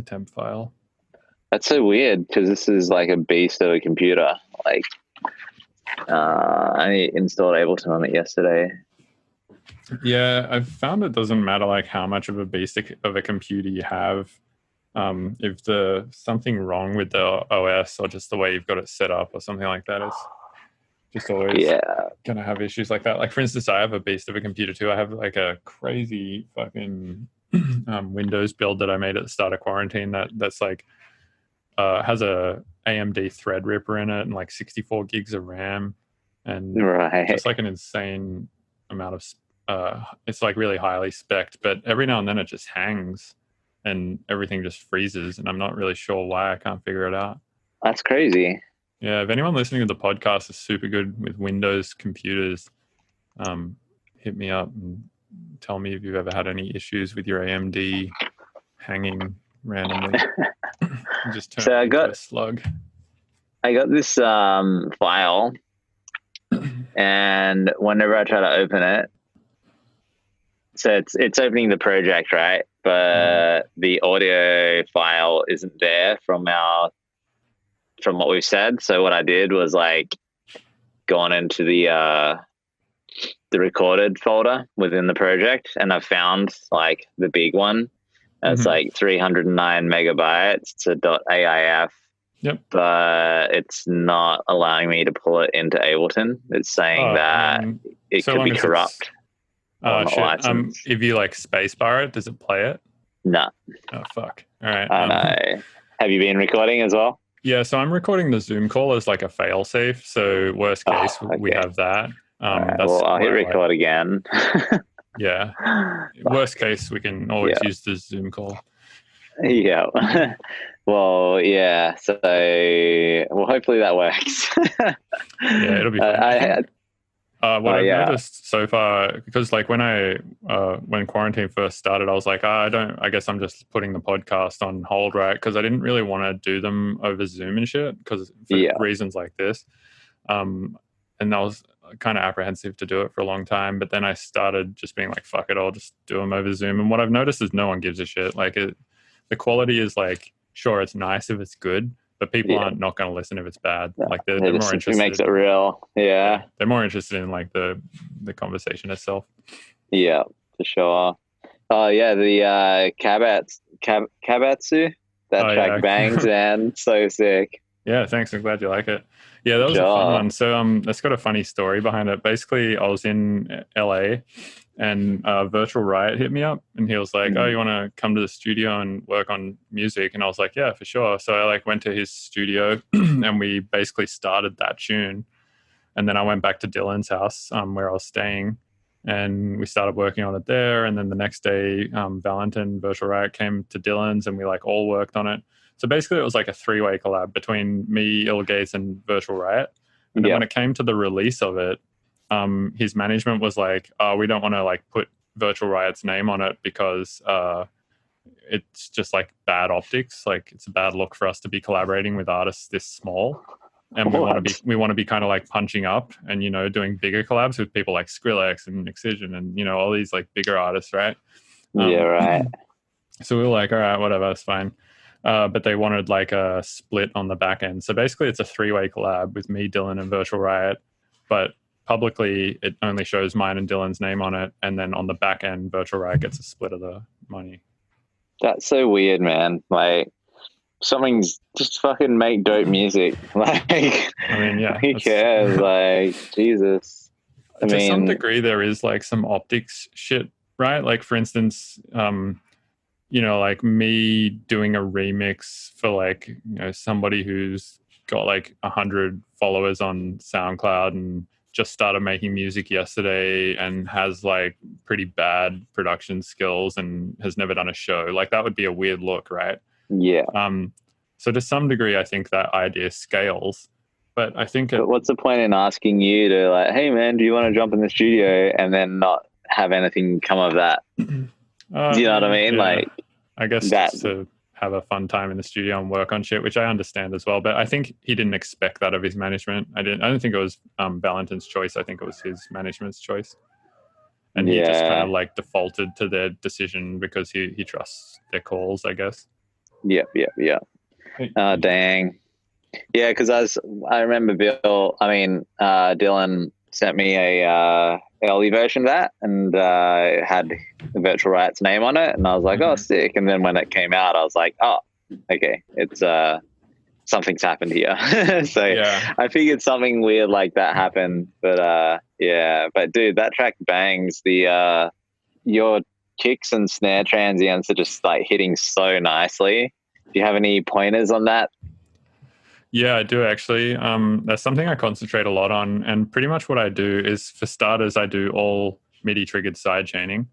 S2: temp file.
S1: That's so weird, because this is like a beast of a computer. Like, I installed Ableton on it yesterday.
S2: Yeah, I've found it doesn't matter like how much of a beast of a computer you have. If there's something wrong with the OS or just the way you've got it set up or something like that, it's just always gonna have issues like that. Like for instance, I have a beast of a computer too. I have like a crazy fucking Windows build that I made at the start of quarantine that's like has a AMD Threadripper in it and like 64 gigs of RAM, and just like an insane amount of it's like really highly spec'd, but every now and then it just hangs and everything just freezes, and I'm not really sure why. I can't figure it out.
S1: That's crazy.
S2: Yeah, if anyone listening to the podcast is super good with Windows computers, hit me up and tell me if you've ever had any issues with your AMD hanging randomly. Just turn it into a slug.
S1: I got this file, and whenever I try to open it, so it's opening the project, right? But the audio file isn't there from what we've said. So what I did was like gone into the recorded folder within the project, and I found like the big one. It's like 309 megabytes. It's a .aif
S2: Yep.
S1: but it's not allowing me to pull it into Ableton. It's saying that it
S2: so
S1: could
S2: long
S1: be
S2: as
S1: corrupt on the
S2: shit.
S1: license.
S2: If you like spacebar it, does it play it?
S1: No.
S2: Oh fuck. All right.
S1: I know. Have you been recording as well?
S2: Yeah, so I'm recording the Zoom call as like a fail-safe. So worst case, we
S1: okay.
S2: have that.
S1: All right,
S2: That's
S1: well, I'll hit
S2: where,
S1: record again.
S2: Yeah. Worst case, we can always use the Zoom call.
S1: Yeah. Well, yeah. So, well, hopefully that works.
S2: Yeah, it'll be fine. What I've noticed so far, because like when quarantine first started, I was like, I guess I'm just putting the podcast on hold, right? Because I didn't really want to do them over Zoom and shit, because for reasons like this. And I was kind of apprehensive to do it for a long time, but then I started just being like, fuck it, I'll just do them over Zoom. And what I've noticed is no one gives a shit. Like the quality is like, sure, it's nice if it's good, but people aren't not going to listen if it's bad. Like they're more interested.
S1: It makes it real. Yeah.
S2: They're more interested in like the conversation itself.
S1: Yeah, for sure. Oh yeah, the Kabatsu. That track bangs, and so sick.
S2: Yeah, thanks. I'm glad you like it. Yeah, that was a fun one. So that's got a funny story behind it. Basically, I was in LA and Virtual Riot hit me up and he was like, oh, you want to come to the studio and work on music? And I was like, yeah, for sure. So I like went to his studio and we basically started that tune. And then I went back to Dylan's house where I was staying and we started working on it there. And then the next day, Valentin Virtual Riot came to Dylan's and we like all worked on it. So basically it was like a 3-way collab between me, Ilgates, and Virtual Riot. And then when it came to the release of it, his management was like, oh, we don't want to like put Virtual Riot's name on it because it's just like bad optics. Like it's a bad look for us to be collaborating with artists this small. And we want to be kind of like punching up and, you know, doing bigger collabs with people like Skrillex and Excision and, you know, all these like bigger artists, right?
S1: Yeah, right.
S2: So we were like, all right, whatever, it's fine. But they wanted like a split on the back end. So basically it's a 3-way collab with me, Dylan, and Virtual Riot. But publicly it only shows mine and Dylan's name on it. And then on the back end, Virtual Riot gets a split of the money.
S1: That's so weird, man. Like, something's just fucking make dope music. Like,
S2: I mean, yeah,
S1: who cares? Like, Jesus.
S2: To some degree, there is like some optics shit, right? Like, for instance, you know, like me doing a remix for like, you know, somebody who's got like 100 followers on SoundCloud and just started making music yesterday and has like pretty bad production skills and has never done a show. Like that would be a weird look, right?
S1: Yeah.
S2: So to some degree, I think that idea scales, but I think
S1: but what's the point in asking you to like, hey man, do you want to jump in the studio and then not have anything come of that? Do you know what I mean?
S2: Yeah.
S1: Like,
S2: I guess just to have a fun time in the studio and work on shit, which I understand as well. But I think he didn't expect that of his management. I don't think it was Valentin's choice. I think it was his management's choice. And he just kind of like defaulted to their decision because he trusts their calls, I guess.
S1: Yeah. Oh, dang. Yeah, because I remember Dylan sent me a early version of that and had the Virtual Riot's name on it, and I was like, oh, sick. And then when it came out, I was like, oh, okay, it's something's happened here. So I figured something weird like that happened, but but dude, that track bangs. The your kicks and snare transients are just like hitting so nicely. Do you have any pointers on that?
S2: Yeah, I do actually. That's something I concentrate a lot on. And pretty much what I do is, for starters, I do all MIDI triggered side chaining.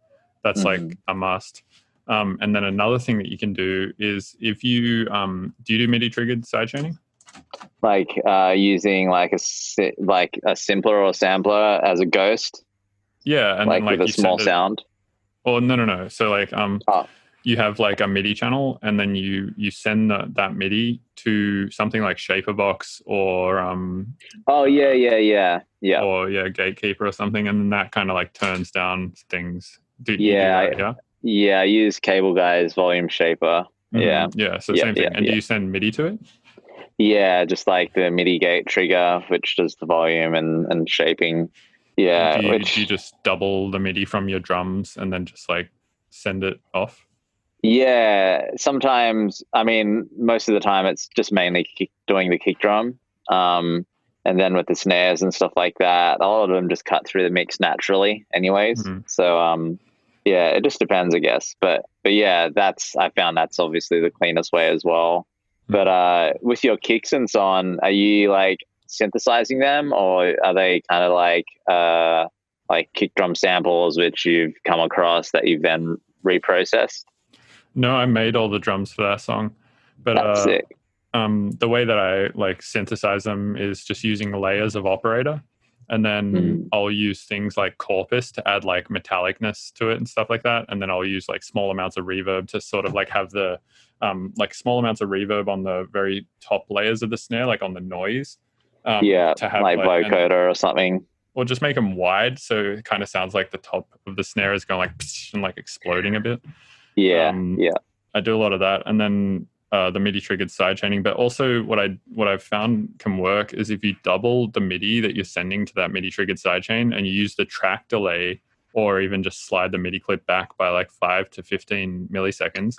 S2: That's like a must. And then another thing that you can do is if you, do you do MIDI triggered side chaining?
S1: Like using like a simpler or sampler as a ghost?
S2: Yeah. And
S1: like,
S2: then like
S1: with a small sound?
S2: Oh, no. So like, you have like a MIDI channel and then you send that MIDI to something like Shaperbox or or Gatekeeper or something, and then that kind of like turns down things. I use
S1: Cable Guy's Volume Shaper.
S2: So same thing. And do you send MIDI to it?
S1: Yeah, just like the MIDI gate trigger, which does the volume and shaping. Yeah.
S2: Do you just double the MIDI from your drums and then just like send it off?
S1: Yeah, sometimes, I mean, most of the time it's just mainly doing the kick drum. And then with the snares and stuff like that, a lot of them just cut through the mix naturally anyways.
S2: Mhm.
S1: So, yeah, it just depends, I guess. But yeah, I found that's obviously the cleanest way as well. But with your kicks and so on, are you like synthesizing them, or are they kind of like kick drum samples which you've come across that you've then reprocessed?
S2: No, I made all the drums for that song, but
S1: That's it.
S2: the way that I like synthesize them is just using layers of operator, and then I'll use things like corpus to add like metallicness to it and stuff like that, and then I'll use like small amounts of reverb to sort of like have the like small amounts of reverb on the very top layers of the snare, like on the noise.
S1: Yeah,
S2: to have
S1: like vocoder or something.
S2: Or just make them wide so it kind of sounds like the top of the snare is going like psh, and like exploding a bit.
S1: Yeah, yeah.
S2: I do a lot of that, and then the MIDI triggered sidechaining. But also, what I've found can work is if you double the MIDI that you're sending to that MIDI triggered sidechain, and you use the track delay, or even just slide the MIDI clip back by like 5 to 15 milliseconds.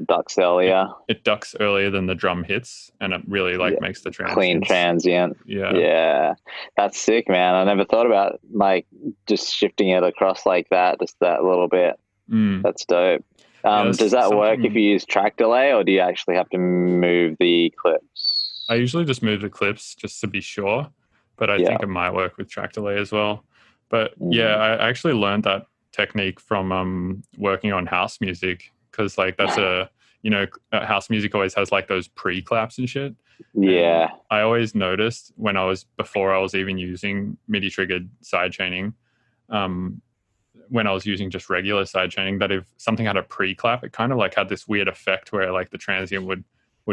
S1: Ducks earlier.
S2: It ducks earlier than the drum hits, and it really like makes the
S1: clean transient.
S2: Yeah,
S1: that's sick, man. I never thought about like just shifting it across like that, just that little bit. That's dope. Does that work if you use track delay, or do you actually have to move the clips?
S2: I usually just move the clips just to be sure, but I think it might work with track delay as well. But yeah, I actually learned that technique from working on house music, because like that's house music always has like those pre-claps and shit.
S1: Yeah.
S2: And I always noticed before I was even using MIDI triggered sidechaining, when I was using just regular sidechaining, that if something had a pre-clap, it kind of like had this weird effect where like the transient would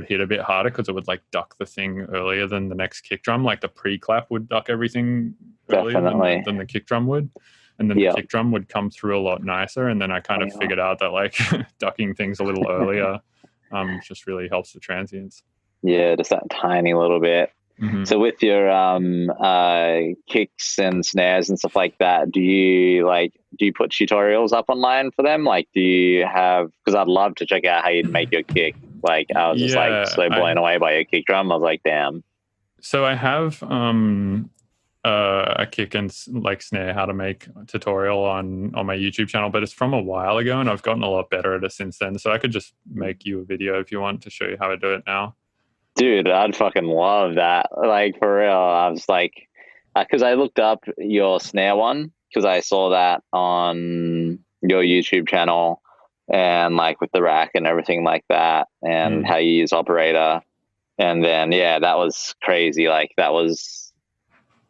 S2: hit a bit harder because it would like duck the thing earlier than the next kick drum. Like the pre-clap would duck everything earlier than the kick drum would. And then the kick drum would come through a lot nicer. And then I kind of figured out that like ducking things a little earlier just really helps the transients.
S1: Yeah, just that tiny little bit. So with your kicks and snares and stuff like that, do you put tutorials up online for them? Like, do you have? Because I'd love to check out how you'd make your kick. Like, I was just like so blown away by your kick drum. I was like, damn.
S2: So I have a kick and like snare how to make a tutorial on my YouTube channel, but it's from a while ago, and I've gotten a lot better at it since then. So I could just make you a video if you want to show you how to do it now.
S1: Dude, I'd fucking love that. Like, for real. I was like, because I looked up your snare one, because I saw that on your YouTube channel, and like with the rack and everything like that, and how you use operator. And then, yeah, that was crazy. Like, that was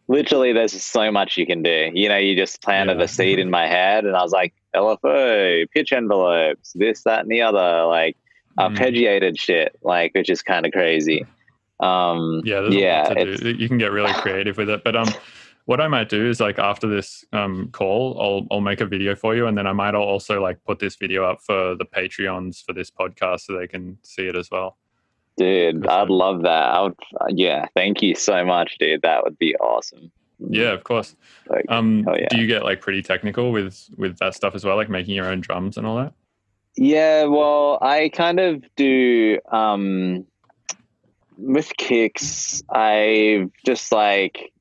S1: literally, there's so much you can do. You just planted a seed in my head, and I was like, LFO, pitch envelopes, this, that, and the other. Like, arpeggiated shit, like, which is kind of crazy.
S2: There's a lot to do. You can get really creative with it. But what I might do is like after this call, I'll make a video for you, and then I might also like put this video up for the Patreons for this podcast so they can see it as well.
S1: Dude, I'd love that. Thank you so much, dude. That would be awesome.
S2: Yeah, of course.
S1: Like,
S2: do you get like pretty technical with that stuff as well, like making your own drums and all that?
S1: Yeah, well, I kind of do with kicks. I've just like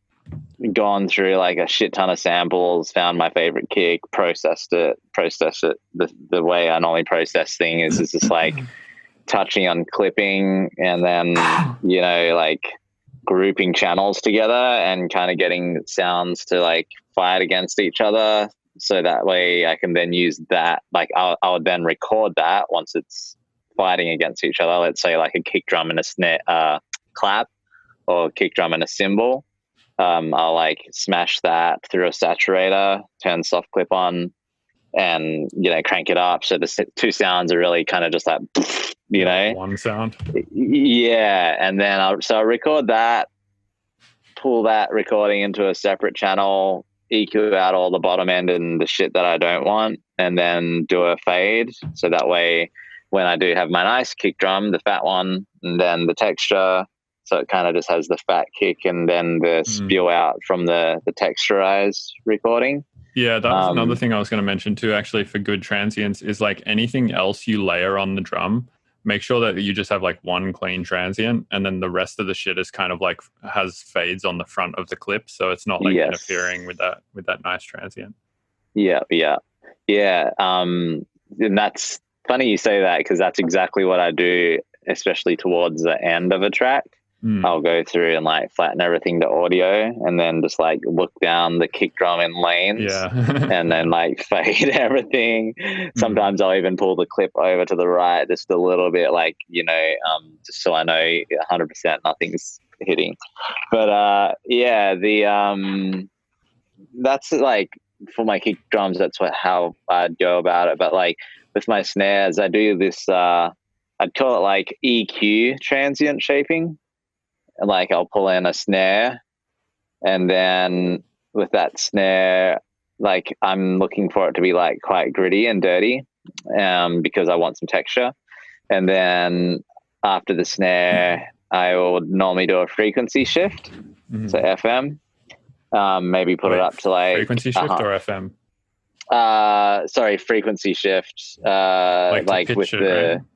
S1: gone through like a shit ton of samples, found my favorite kick, processed it. The way I normally process things is just like touching on clipping, and then like grouping channels together and kind of getting sounds to like fight against each other. So that way I can then use that, like I would then record that once it's fighting against each other. Let's say like a kick drum and a snare clap, or a kick drum and a cymbal. I'll like smash that through a saturator, turn soft clip on, and crank it up. So the two sounds are really kind of just like,
S2: one sound.
S1: Yeah, and then I'll record that, pull that recording into a separate channel, EQ out all the bottom end and the shit that I don't want, and then do a fade. So that way, when I do have my nice kick drum, the fat one, and then the texture, so it kind of just has the fat kick and then the spew out from the texturized recording.
S2: Yeah, that was another thing I was going to mention too, actually, for good transients is like anything else you layer on the drum, make sure that you just have like one clean transient, and then the rest of the shit is kind of like has fades on the front of the clip, so it's not like interfering with that nice transient.
S1: Yeah. And that's funny you say that, because that's exactly what I do, especially towards the end of a track. I'll go through and like flatten everything to audio, and then just like look down the kick drum in lanes, and then like fade everything. Sometimes I'll even pull the clip over to the right just a little bit, like, just so I know 100% nothing's hitting. But that's like for my kick drums. That's how I'd go about it. But like with my snares, I do this. I'd call it like EQ transient shaping. Like I'll pull in a snare, and then with that snare, like I'm looking for it to be like quite gritty and dirty, because I want some texture. And then after the snare, I would normally do a frequency shift, so FM. Maybe put it up to like
S2: frequency shift or FM.
S1: Sorry, frequency shift. Like with the.
S2: Right?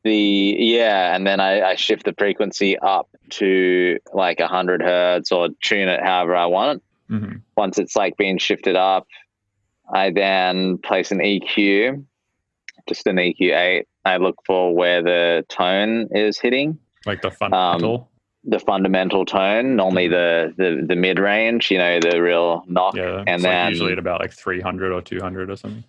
S1: And then I shift the frequency up to like 100 hertz, or tune it however I want it. Once it's like being shifted up, I then place an EQ, just an EQ8. I look for where the tone is hitting,
S2: like the fundamental
S1: tone, normally the mid range, the real knock.
S2: Yeah,
S1: and
S2: it's
S1: then
S2: like usually at about like 300 or 200 or something.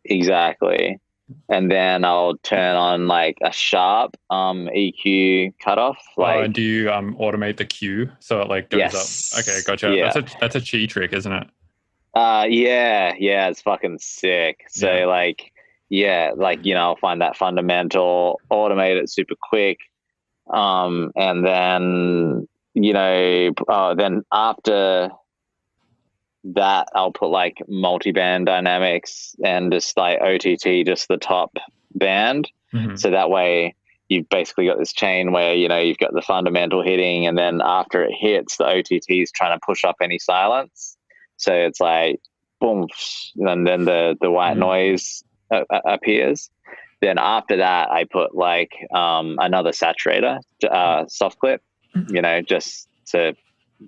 S1: Exactly. And then I'll turn on like a sharp EQ cutoff. Like,
S2: do you automate the Q so it like goes up? Okay, gotcha.
S1: Yeah.
S2: That's a chi trick, isn't it?
S1: Yeah, it's fucking sick. So I'll find that fundamental, automate it super quick, and then then after that I'll put like multi-band dynamics and just like OTT, just the top band. So that way you've basically got this chain where you've got the fundamental hitting, and then after it hits, the OTT is trying to push up any silence, so it's like boom, and then the white noise appears. Then after that I put like another saturator, soft clip, just to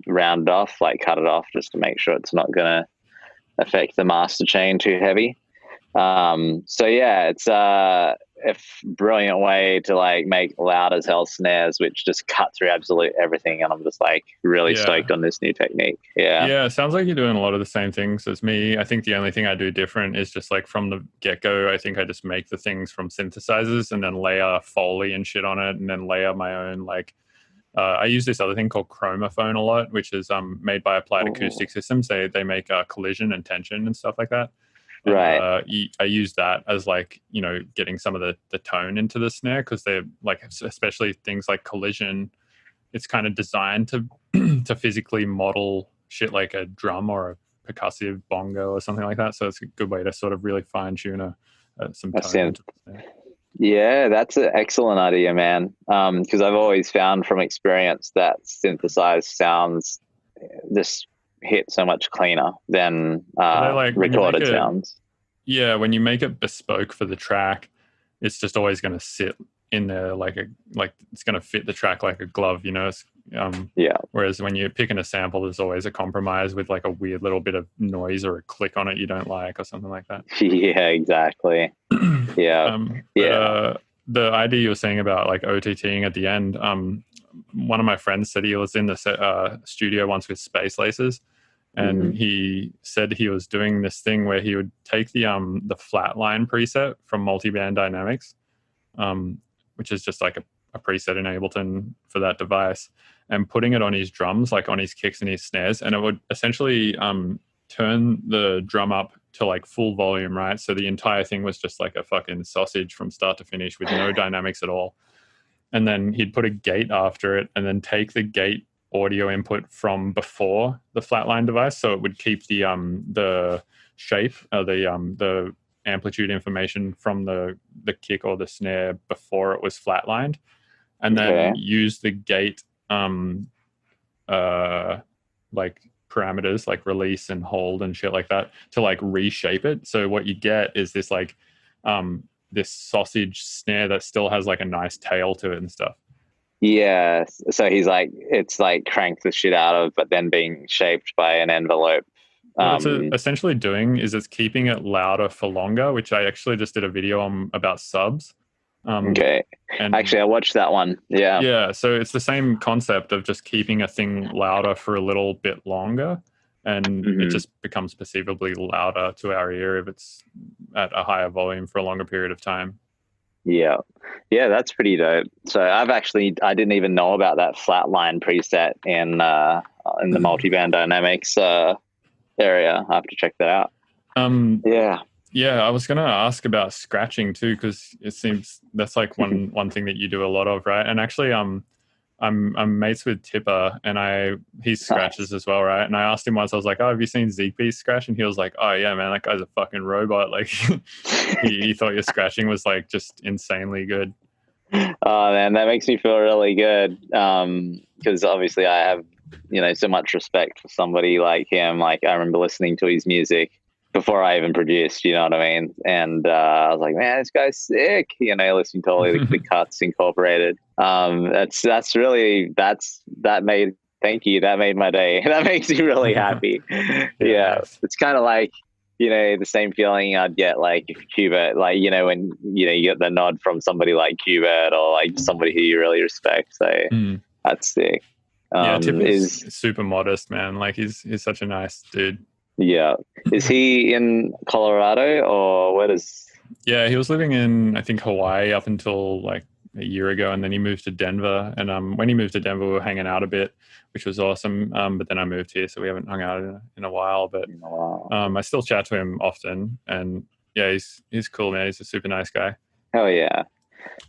S1: round off, like cut it off, just to make sure it's not going to affect the master chain too heavy. It's a brilliant way to like make loud as hell snares, which just cut through absolute everything. And I'm just like really stoked on this new technique.
S2: It sounds like you're doing a lot of the same things as me. I think the only thing I do different is just like from the get-go, I think I just make the things from synthesizers and then layer Foley and shit on it, and then layer my own like I use this other thing called chromophone a lot, which is made by Applied Acoustic Systems. They make collision and tension and stuff like that. And,
S1: right.
S2: I use that as like, getting some of the tone into the snare, because they're like, especially things like collision, it's kind of designed to to physically model shit like a drum or a percussive bongo or something like that. So it's a good way to sort of really fine tune some tone into the snare.
S1: Yeah, that's an excellent idea, man. Because I've always found from experience that synthesized sounds just hit so much cleaner than recorded sounds.
S2: Yeah, when you make it bespoke for the track, it's just always going to sit in there like it's going to fit the track like a glove, Whereas when you're picking a sample, there's always a compromise with like a weird little bit of noise or a click on it you don't like or something like that.
S1: Yeah, exactly.
S2: The idea you were saying about like OTTing at the end, one of my friends said he was in the studio once with Space Laces, and he said he was doing this thing where he would take the flatline preset from Multiband Dynamics, which is just like a preset in Ableton for that device, and putting it on his drums, like on his kicks and his snares, and it would essentially turn the drum up to like full volume, right? So the entire thing was just like a fucking sausage from start to finish with no dynamics at all. And then he'd put a gate after it, and then take the gate audio input from before the flatline device, so it would keep the shape, the amplitude information from the kick or the snare before it was flatlined, and then use the gate like parameters like release and hold and shit like that to like reshape it. So what you get is this like this sausage snare that still has like a nice tail to it and stuff.
S1: Yeah, so he's like, it's like cranked the shit out of, but then being shaped by an envelope.
S2: What it's essentially doing is it's keeping it louder for longer, which I actually just did a video on about subs.
S1: Okay.
S2: And
S1: actually, I watched that one. Yeah.
S2: Yeah, so it's the same concept of just keeping a thing louder for a little bit longer, and it just becomes perceivably louder to our ear if it's at a higher volume for a longer period of time.
S1: Yeah. Yeah, that's pretty dope. So I didn't even know about that flatline preset in the multiband dynamics area. I have to check that out.
S2: Yeah, I was going to ask about scratching too, because it seems that's like one thing that you do a lot of, right? And actually, I'm mates with Tipper, and he scratches as well, right? And I asked him once, I was like, "Oh, have you seen Zeke Beats scratch?" And he was like, "Oh yeah, man, that guy's a fucking robot." Like he thought your scratching was like just insanely good.
S1: Oh man, that makes me feel really good. Because obviously I have, so much respect for somebody like him. Like I remember listening to his music before I even produced, you know what I mean? And I was like, man, this guy's sick, listening to all the cuts incorporated. That made my day. That makes me really happy. Yeah.
S2: Nice.
S1: It's kind of like, the same feeling I'd get like if Qbert, like, when, you get the nod from somebody like Qbert or like somebody who you really respect. So that's sick.
S2: Tip is super modest, man. Like he's such a nice dude.
S1: Yeah. Is he in Colorado or where does...
S2: Yeah, he was living in, I think, Hawaii up until like a year ago, and then he moved to Denver. And when he moved to Denver, we were hanging out a bit, which was awesome. But then I moved here, so we haven't hung out in a while. But I still chat to him often. And yeah, he's cool, man. He's a super nice guy.
S1: Hell yeah.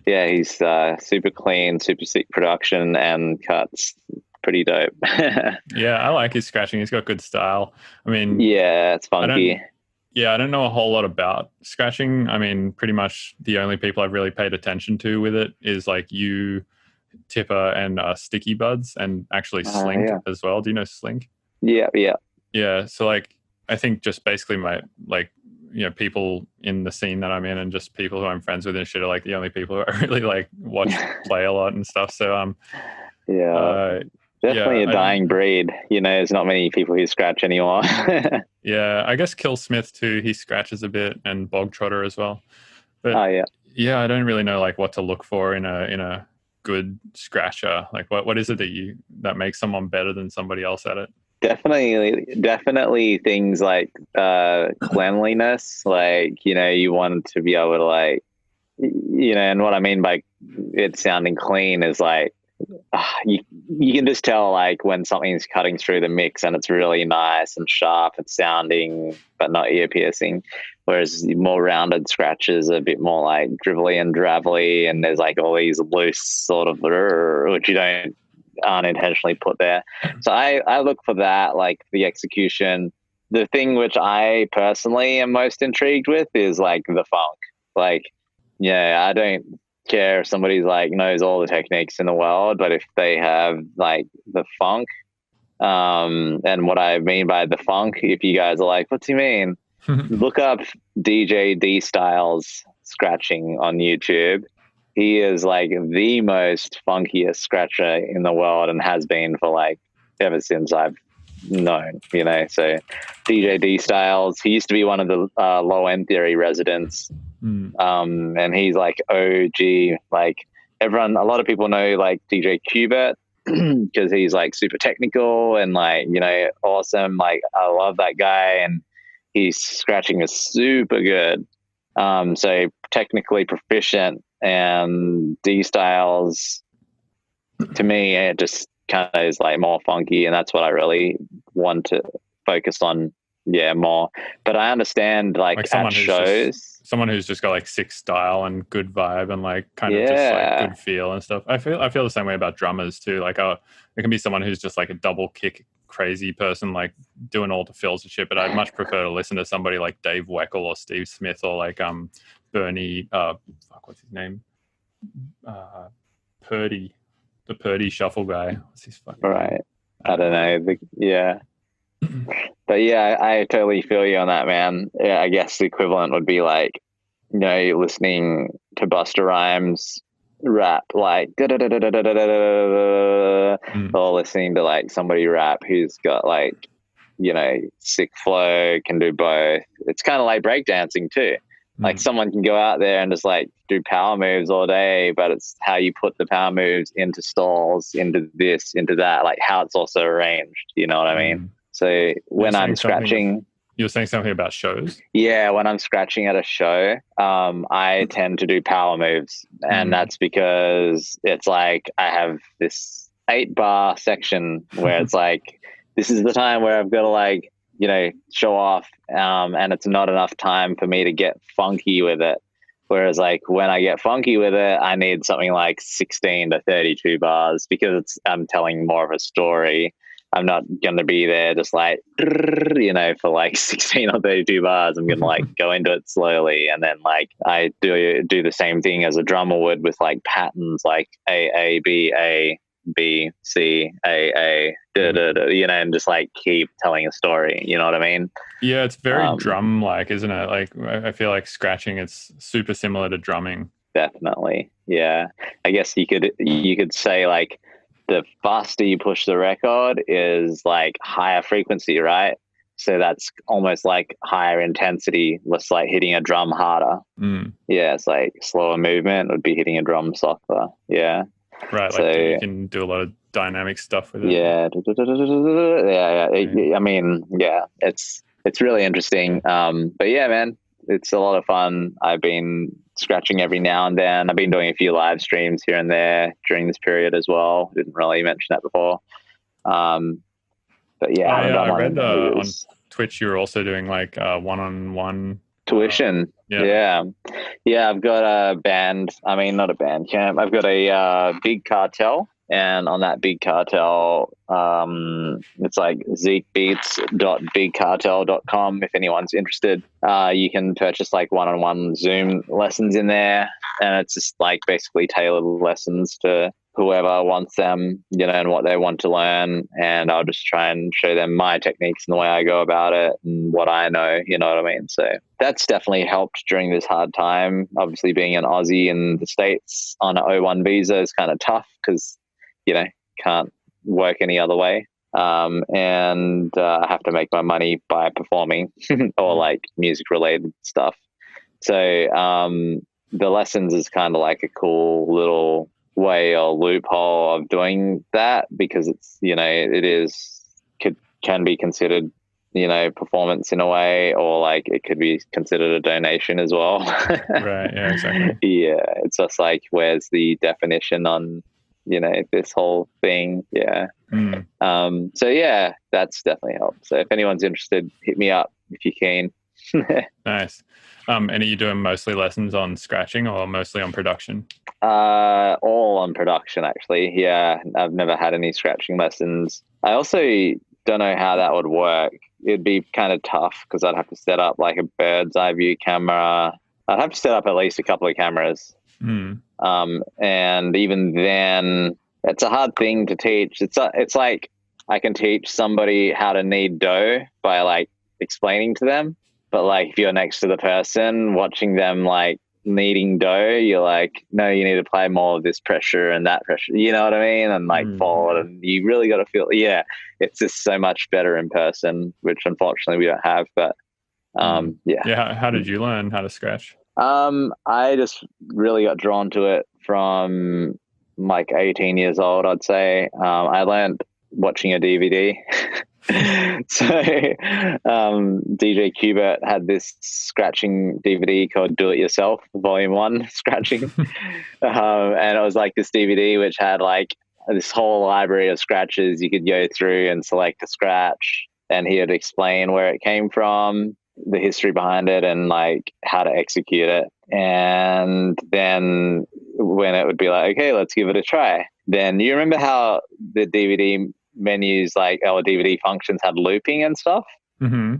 S1: Yeah, he's super clean, super sick production and cuts. Pretty dope.
S2: Yeah, I like his scratching. He's got good style. I mean,
S1: yeah, it's funky.
S2: I don't know a whole lot about scratching. I mean, pretty much the only people I've really paid attention to with it is like you, Tipper, and Sticky Buds, and actually Slink as well. Do you know Slink?
S1: Yeah.
S2: Yeah. So like, I think just basically my people in the scene that I'm in and just people who I'm friends with and shit are like the only people who I really like watch play a lot and stuff. So
S1: definitely a dying breed. There's not many people who scratch anymore.
S2: Yeah, I guess Killsmith too. He scratches a bit, and Bog Trotter as well. But I don't really know like what to look for in a good scratcher. Like what is it that makes someone better than somebody else at it?
S1: Definitely things like cleanliness. Like you want to be able to like and what I mean by it sounding clean is like you can just tell like when something's cutting through the mix and it's really nice and sharp and sounding but not ear piercing, whereas more rounded scratches are a bit more like dribbly and dravelly, and there's like all these loose sort of which you aren't intentionally put there. So I look for that, like the execution. The thing which I personally am most intrigued with is like the funk. Like I don't care if somebody's like knows all the techniques in the world, but if they have like the funk, and what I mean by the funk, if you guys are like, what do you mean? Look up DJ D Styles scratching on YouTube. He is like the most funkiest scratcher in the world and has been for like ever since I've known, so DJ D Styles, he used to be one of the Low End Theory residents. And he's like OG, like a lot of people know like DJ Qbert because he's like super technical and like, awesome. Like I love that guy, and his scratching is super good. So technically proficient, and D Styles to me, it just kind of is like more funky, and that's what I really want to focus on. Yeah, more. But I understand like at shows,
S2: someone who's just got like sick style and good vibe and like kind of just like good feel and stuff. I feel the same way about drummers too. Like it can be someone who's just like a double kick crazy person, like doing all the fills and shit. But I'd much prefer to listen to somebody like Dave Weckl or Steve Smith or like Bernie. What's his name? Purdy, the Purdy shuffle guy. What's his fucking name?
S1: I don't know. But yeah, I totally feel you on that, man. Yeah, I guess the equivalent would be like, you're listening to Busta Rhymes rap like
S2: Mm.
S1: or listening to like somebody rap who's got like, sick flow, can do both. It's kind of like breakdancing too. Like
S2: Mm.
S1: someone can go out there and just like do power moves all day, but it's how you put the power moves into stalls, into this, into that, like how it's also arranged. You know what I mean?
S2: Mm.
S1: So
S2: You're
S1: when I'm
S2: saying
S1: scratching,
S2: you're saying something about shows.
S1: yeah, when I'm scratching at a show, I tend to do power moves, and
S2: Mm.
S1: that's because it's like I have this 8-bar section where it's like this is the time where I've got to like show off, and it's not enough time for me to get funky with it. Whereas like when I get funky with it, I need something like 16 to 32 bars because I'm telling more of a story. I'm not going to be there just like, for like 16 or 32 bars. I'm going to like go into it slowly. And then like I do the same thing as a drummer would with like patterns like A, B, C, A, and just like keep telling a story. You know what I mean?
S2: Yeah, it's very drum-like, isn't it? Like I feel like scratching, it's super similar to drumming.
S1: Definitely. Yeah. I guess you could say like the faster you push the record is like higher frequency, right? So that's almost like higher intensity, less like hitting a drum harder.
S2: Mm.
S1: Yeah, it's like slower movement would be hitting a drum softer. Yeah.
S2: Right,
S1: So,
S2: like you can do a lot of dynamic stuff with it.
S1: yeah. Yeah. I mean, yeah, it's really interesting. But yeah, man, it's a lot of fun. I've been scratching every now and then. I've been doing a few live streams here and there during this period as well. Didn't really mention that before. But yeah, I haven't done
S2: I
S1: one
S2: read
S1: in
S2: on
S1: ages.
S2: Twitch you were also doing like one-on-one
S1: Tuition.
S2: yeah.
S1: Yeah, I've got a band. I mean, not a band camp. I've got a big cartel. And on that big cartel, it's like zekebeats.bigcartel.com. If anyone's interested, you can purchase like one-on-one Zoom lessons in there. And it's just like basically tailored lessons to whoever wants them, and what they want to learn. And I'll just try and show them my techniques and the way I go about it and what I know, you know what I mean? So that's definitely helped during this hard time. Obviously being an Aussie in the States on an O1 visa is kind of tough because, can't work any other way. And I have to make my money by performing or like music related stuff. So the lessons is kind of like a cool little way or loophole of doing that because it's, can be considered, performance in a way, or like it could be considered a donation as well.
S2: Right. Yeah, exactly.
S1: Yeah. It's just like, where's the definition on, this whole thing. Yeah. So yeah, that's definitely helped. So if anyone's interested, hit me up if you can.
S2: Nice. And are you doing mostly lessons on scratching or mostly on production?
S1: All on production, actually. Yeah, I've never had any scratching lessons. I also don't know how that would work. It'd be kind of tough because I'd have to set up like a bird's eye view camera. I'd have to set up at least a couple of cameras. And even then, it's a hard thing to teach. It's like I can teach somebody how to knead dough by like explaining to them. But like if you're next to the person watching them like kneading dough, you're like, no, you need to apply more of this pressure and that pressure. You know what I mean? And like forward, and you really got to feel. Yeah, it's just so much better in person, which unfortunately we don't have. But yeah.
S2: Yeah. How did you learn how to scratch?
S1: I just really got drawn to it from like 18 years old, I'd say. I learned watching a DVD. So DJ Qbert had this scratching DVD called Do It Yourself, Volume 1 scratching. And it was like this DVD which had like this whole library of scratches you could go through and select a scratch. And he would explain where it came from, the history behind it, and like how to execute it. And then when it would be like, okay, let's give it a try. Then you remember how the DVD menus, like our DVD functions, had looping and stuff?
S2: Mm-hmm.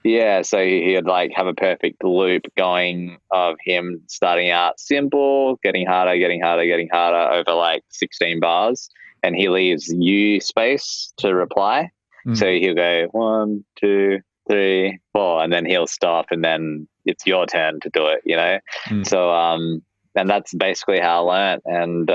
S1: Yeah, so he'd like have a perfect loop going of him starting out simple, getting harder over like 16 bars, and he leaves U space to reply. So he'll go 1, 2, 3, 4, and then he'll stop, and then it's your turn to do it, you know? So, and that's basically how I learned. And,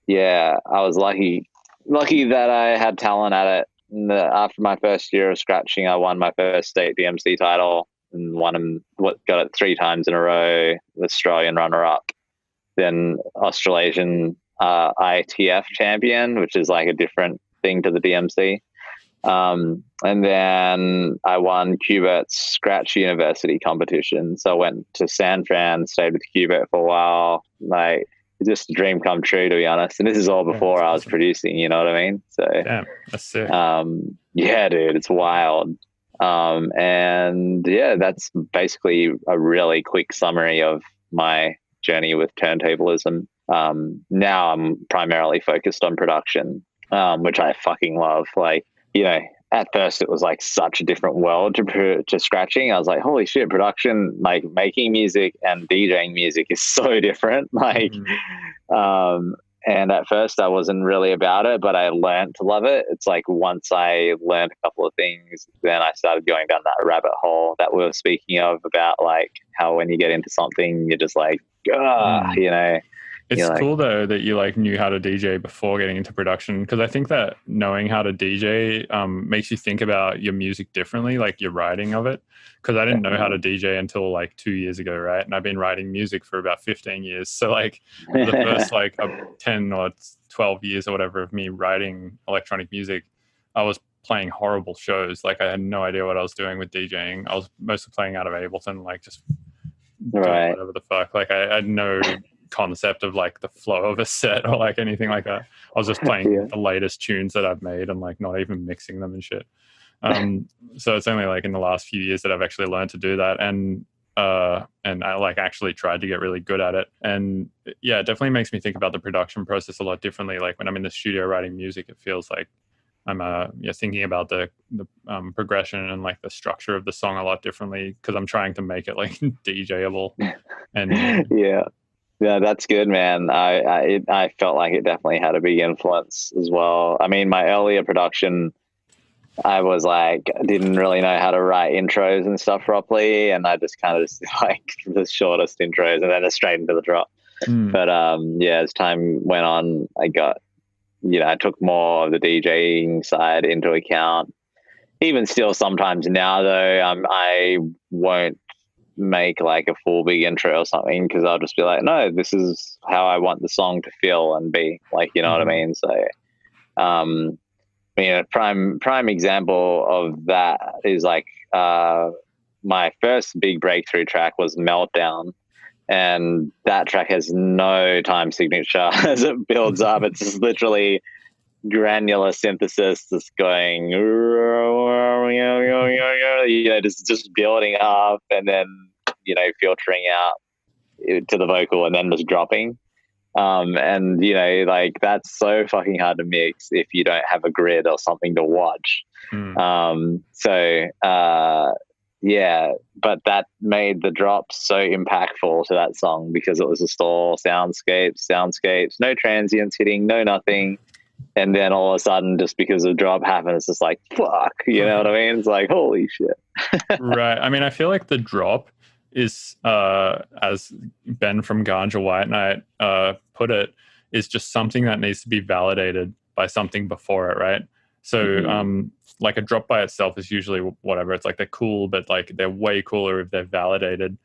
S1: yeah, I was lucky that I had talent at it. And after my first year of scratching, I won my first state DMC title and got it 3 times in a row, Australian runner-up, then Australasian ITF champion, which is like a different thing to the DMC. And then I won Cubert's Scratch University competition. So I went to San Fran, stayed with Cubert for a while. Like, it's just a dream come true, to be honest. And this is all before I was producing, you know what I mean? So,
S2: damn, that's sick.
S1: Yeah, dude, it's wild. And yeah, that's basically a really quick summary of my journey with turntablism. Now I'm primarily focused on production, which I fucking love. Like, you know, at first it was like such a different world to scratching. I was like, holy shit, production, like making music and DJing music is so different. Like, and at first I wasn't really about it, but I learned to love it. It's like once I learned a couple of things, then I started going down that rabbit hole that we were speaking of, about like how when you get into something, you're just like, you know.
S2: It's cool though that you like knew how to DJ before getting into production, because I think that knowing how to DJ makes you think about your music differently, like your writing of it. Because I didn't know how to DJ until like 2 years ago, right? And I've been writing music for about 15 years. So like the first like 10 or 12 years or whatever of me writing electronic music, I was playing horrible shows. Like I had no idea what I was doing with DJing. I was mostly playing out of Ableton, like just doing whatever the fuck. Like I had no concept of like the flow of a set or like anything like that. I was just playing the latest tunes that I've made and like not even mixing them and shit. So it's only like in the last few years that I've actually learned to do that, and I like actually tried to get really good at it. And yeah, it definitely makes me think about the production process a lot differently. Like when I'm in the studio writing music, it feels like I'm thinking about the progression and like the structure of the song a lot differently, because I'm trying to make it like DJable. And
S1: yeah, that's good, man. I felt like it definitely had a big influence as well. I mean, my earlier production, I was like, didn't really know how to write intros and stuff properly, and I just kind of like the shortest intros and then straight into the drop. But yeah, as time went on, I got, you know, I took more of the DJing side into account. Even still, sometimes now though, I won't make like a full big intro or something, because I'll just be like, no, this is how I want the song to feel and be, like, you know what I mean? So I mean, a prime example of that is like my first big breakthrough track was Meltdown, and that track has no time signature as it builds up. It's just literally granular synthesis just going, you know, just building up and then, you know, filtering out to the vocal and then just dropping. And, you know, like that's so fucking hard to mix if you don't have a grid or something to watch. Yeah, but that made the drop so impactful to that song, because it was just all soundscapes, no transients hitting, no nothing. And then all of a sudden, just because the drop happened, it's just like, fuck, you know what I mean? It's like, holy shit.
S2: Right. I mean, I feel like the drop is, as Ben from Ganja White Knight put it, is just something that needs to be validated by something before it, right? So, like a drop by itself is usually whatever. It's like they're cool, but like they're way cooler if they're validated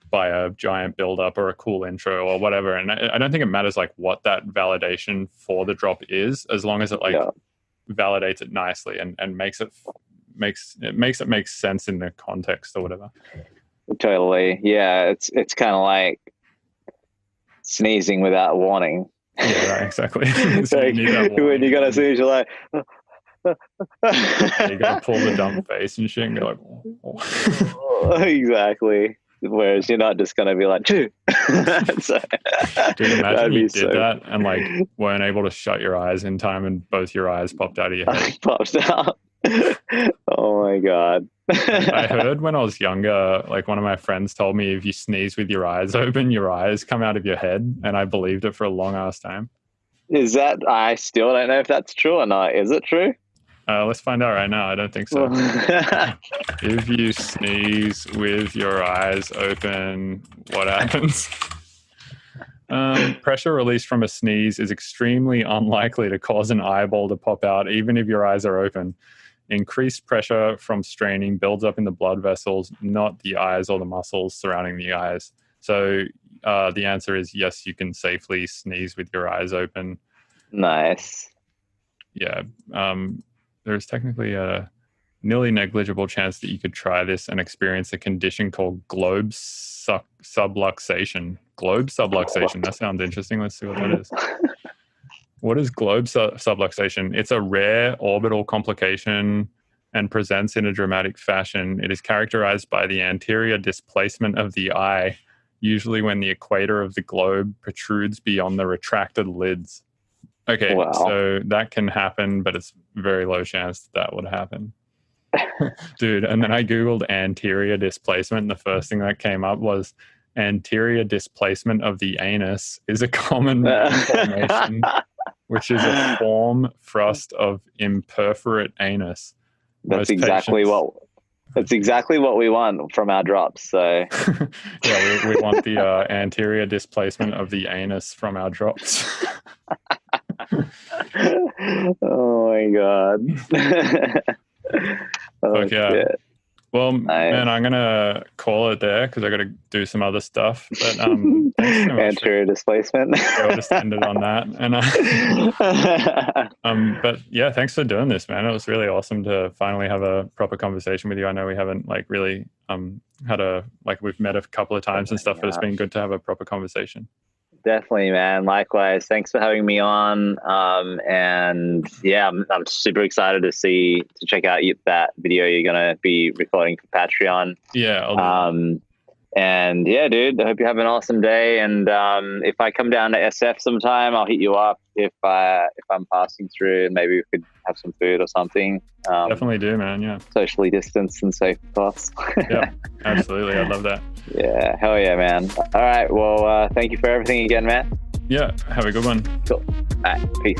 S2: by a giant build-up or a cool intro or whatever. And I don't think it matters like what that validation for the drop is, as long as it like validates it nicely and makes it make sense in the context or whatever.
S1: Totally. Yeah, it's kind of like sneezing without warning.
S2: Yeah, right, exactly. So
S1: like,
S2: you need that warning.
S1: when you gotta sneeze, you're like,
S2: you gotta pull the dumb face and shit and go like,
S1: exactly. Whereas you're not just gonna be like, so,
S2: dude, imagine you did that and like weren't able to shut your eyes in time and both your eyes popped out of your head.
S1: Pops out. Oh my god.
S2: I heard when I was younger, like one of my friends told me if you sneeze with your eyes open, your eyes come out of your head, and I believed it for a long ass time.
S1: Is that, I still don't know if that's true or not. Is it true?
S2: Let's find out right now. I don't think so. If you sneeze with your eyes open, what happens? Pressure released from a sneeze is extremely unlikely to cause an eyeball to pop out, even if your eyes are open. Increased pressure from straining builds up in the blood vessels, not the eyes or the muscles surrounding the eyes. So the answer is yes, you can safely sneeze with your eyes open.
S1: Nice.
S2: Yeah. There's technically a nearly negligible chance that you could try this and experience a condition called globe subluxation. Globe subluxation. That sounds interesting. Let's see what that is. What is globe subluxation? It's a rare orbital complication and presents in a dramatic fashion. It is characterized by the anterior displacement of the eye, usually when the equator of the globe protrudes beyond the retracted lids. Okay,
S1: Wow.
S2: So that can happen, but it's very low chance that would happen. Dude, and then I Googled anterior displacement, and the first thing that came up was anterior displacement of the anus is a common malformation, which is a form thrust of imperforate anus.
S1: That's exactly what we want from our drops. So
S2: yeah, we want the anterior displacement of the anus from our drops.
S1: Oh my god.
S2: Fuck yeah.
S1: Shit.
S2: Well,
S1: Nice.
S2: man, I'm gonna call it there because I got to do some other stuff. But thanks so much.
S1: Anterior displacement.
S2: I'll just end it on that. And but yeah, thanks for doing this, man. It was really awesome to finally have a proper conversation with you. I know we haven't like really had we've met a couple of times and stuff, but it's been good to have a proper conversation.
S1: Definitely, man. Likewise. Thanks for having me on. And yeah, I'm super excited to check out that video you're going to be recording for Patreon.
S2: Yeah. I'll do
S1: and yeah, dude, I hope you have an awesome day. And if I come down to SF sometime, I'll hit you up if I'm passing through, and maybe we could have some food or something.
S2: Definitely do, man. Yeah.
S1: Socially distanced and safe, of course.
S2: Yeah, absolutely. I'd love that.
S1: Yeah, hell yeah, man. All right. Well, thank you for everything again, man.
S2: Yeah. Have a good one.
S1: Cool. All right. Peace.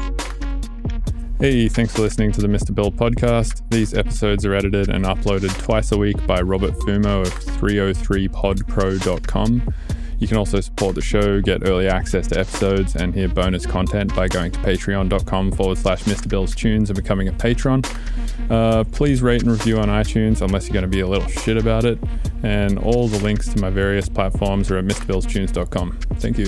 S2: Hey, thanks for listening to the Mr. Bill podcast. These episodes are edited and uploaded twice a week by Robert Fumo of 303podpro.com. You can also support the show, get early access to episodes, and hear bonus content by going to patreon.com/Mr. Bill's Tunes and becoming a patron. Please rate and review on iTunes unless you're going to be a little shit about it. And all the links to my various platforms are at MrBillsTunes.com. Thank you.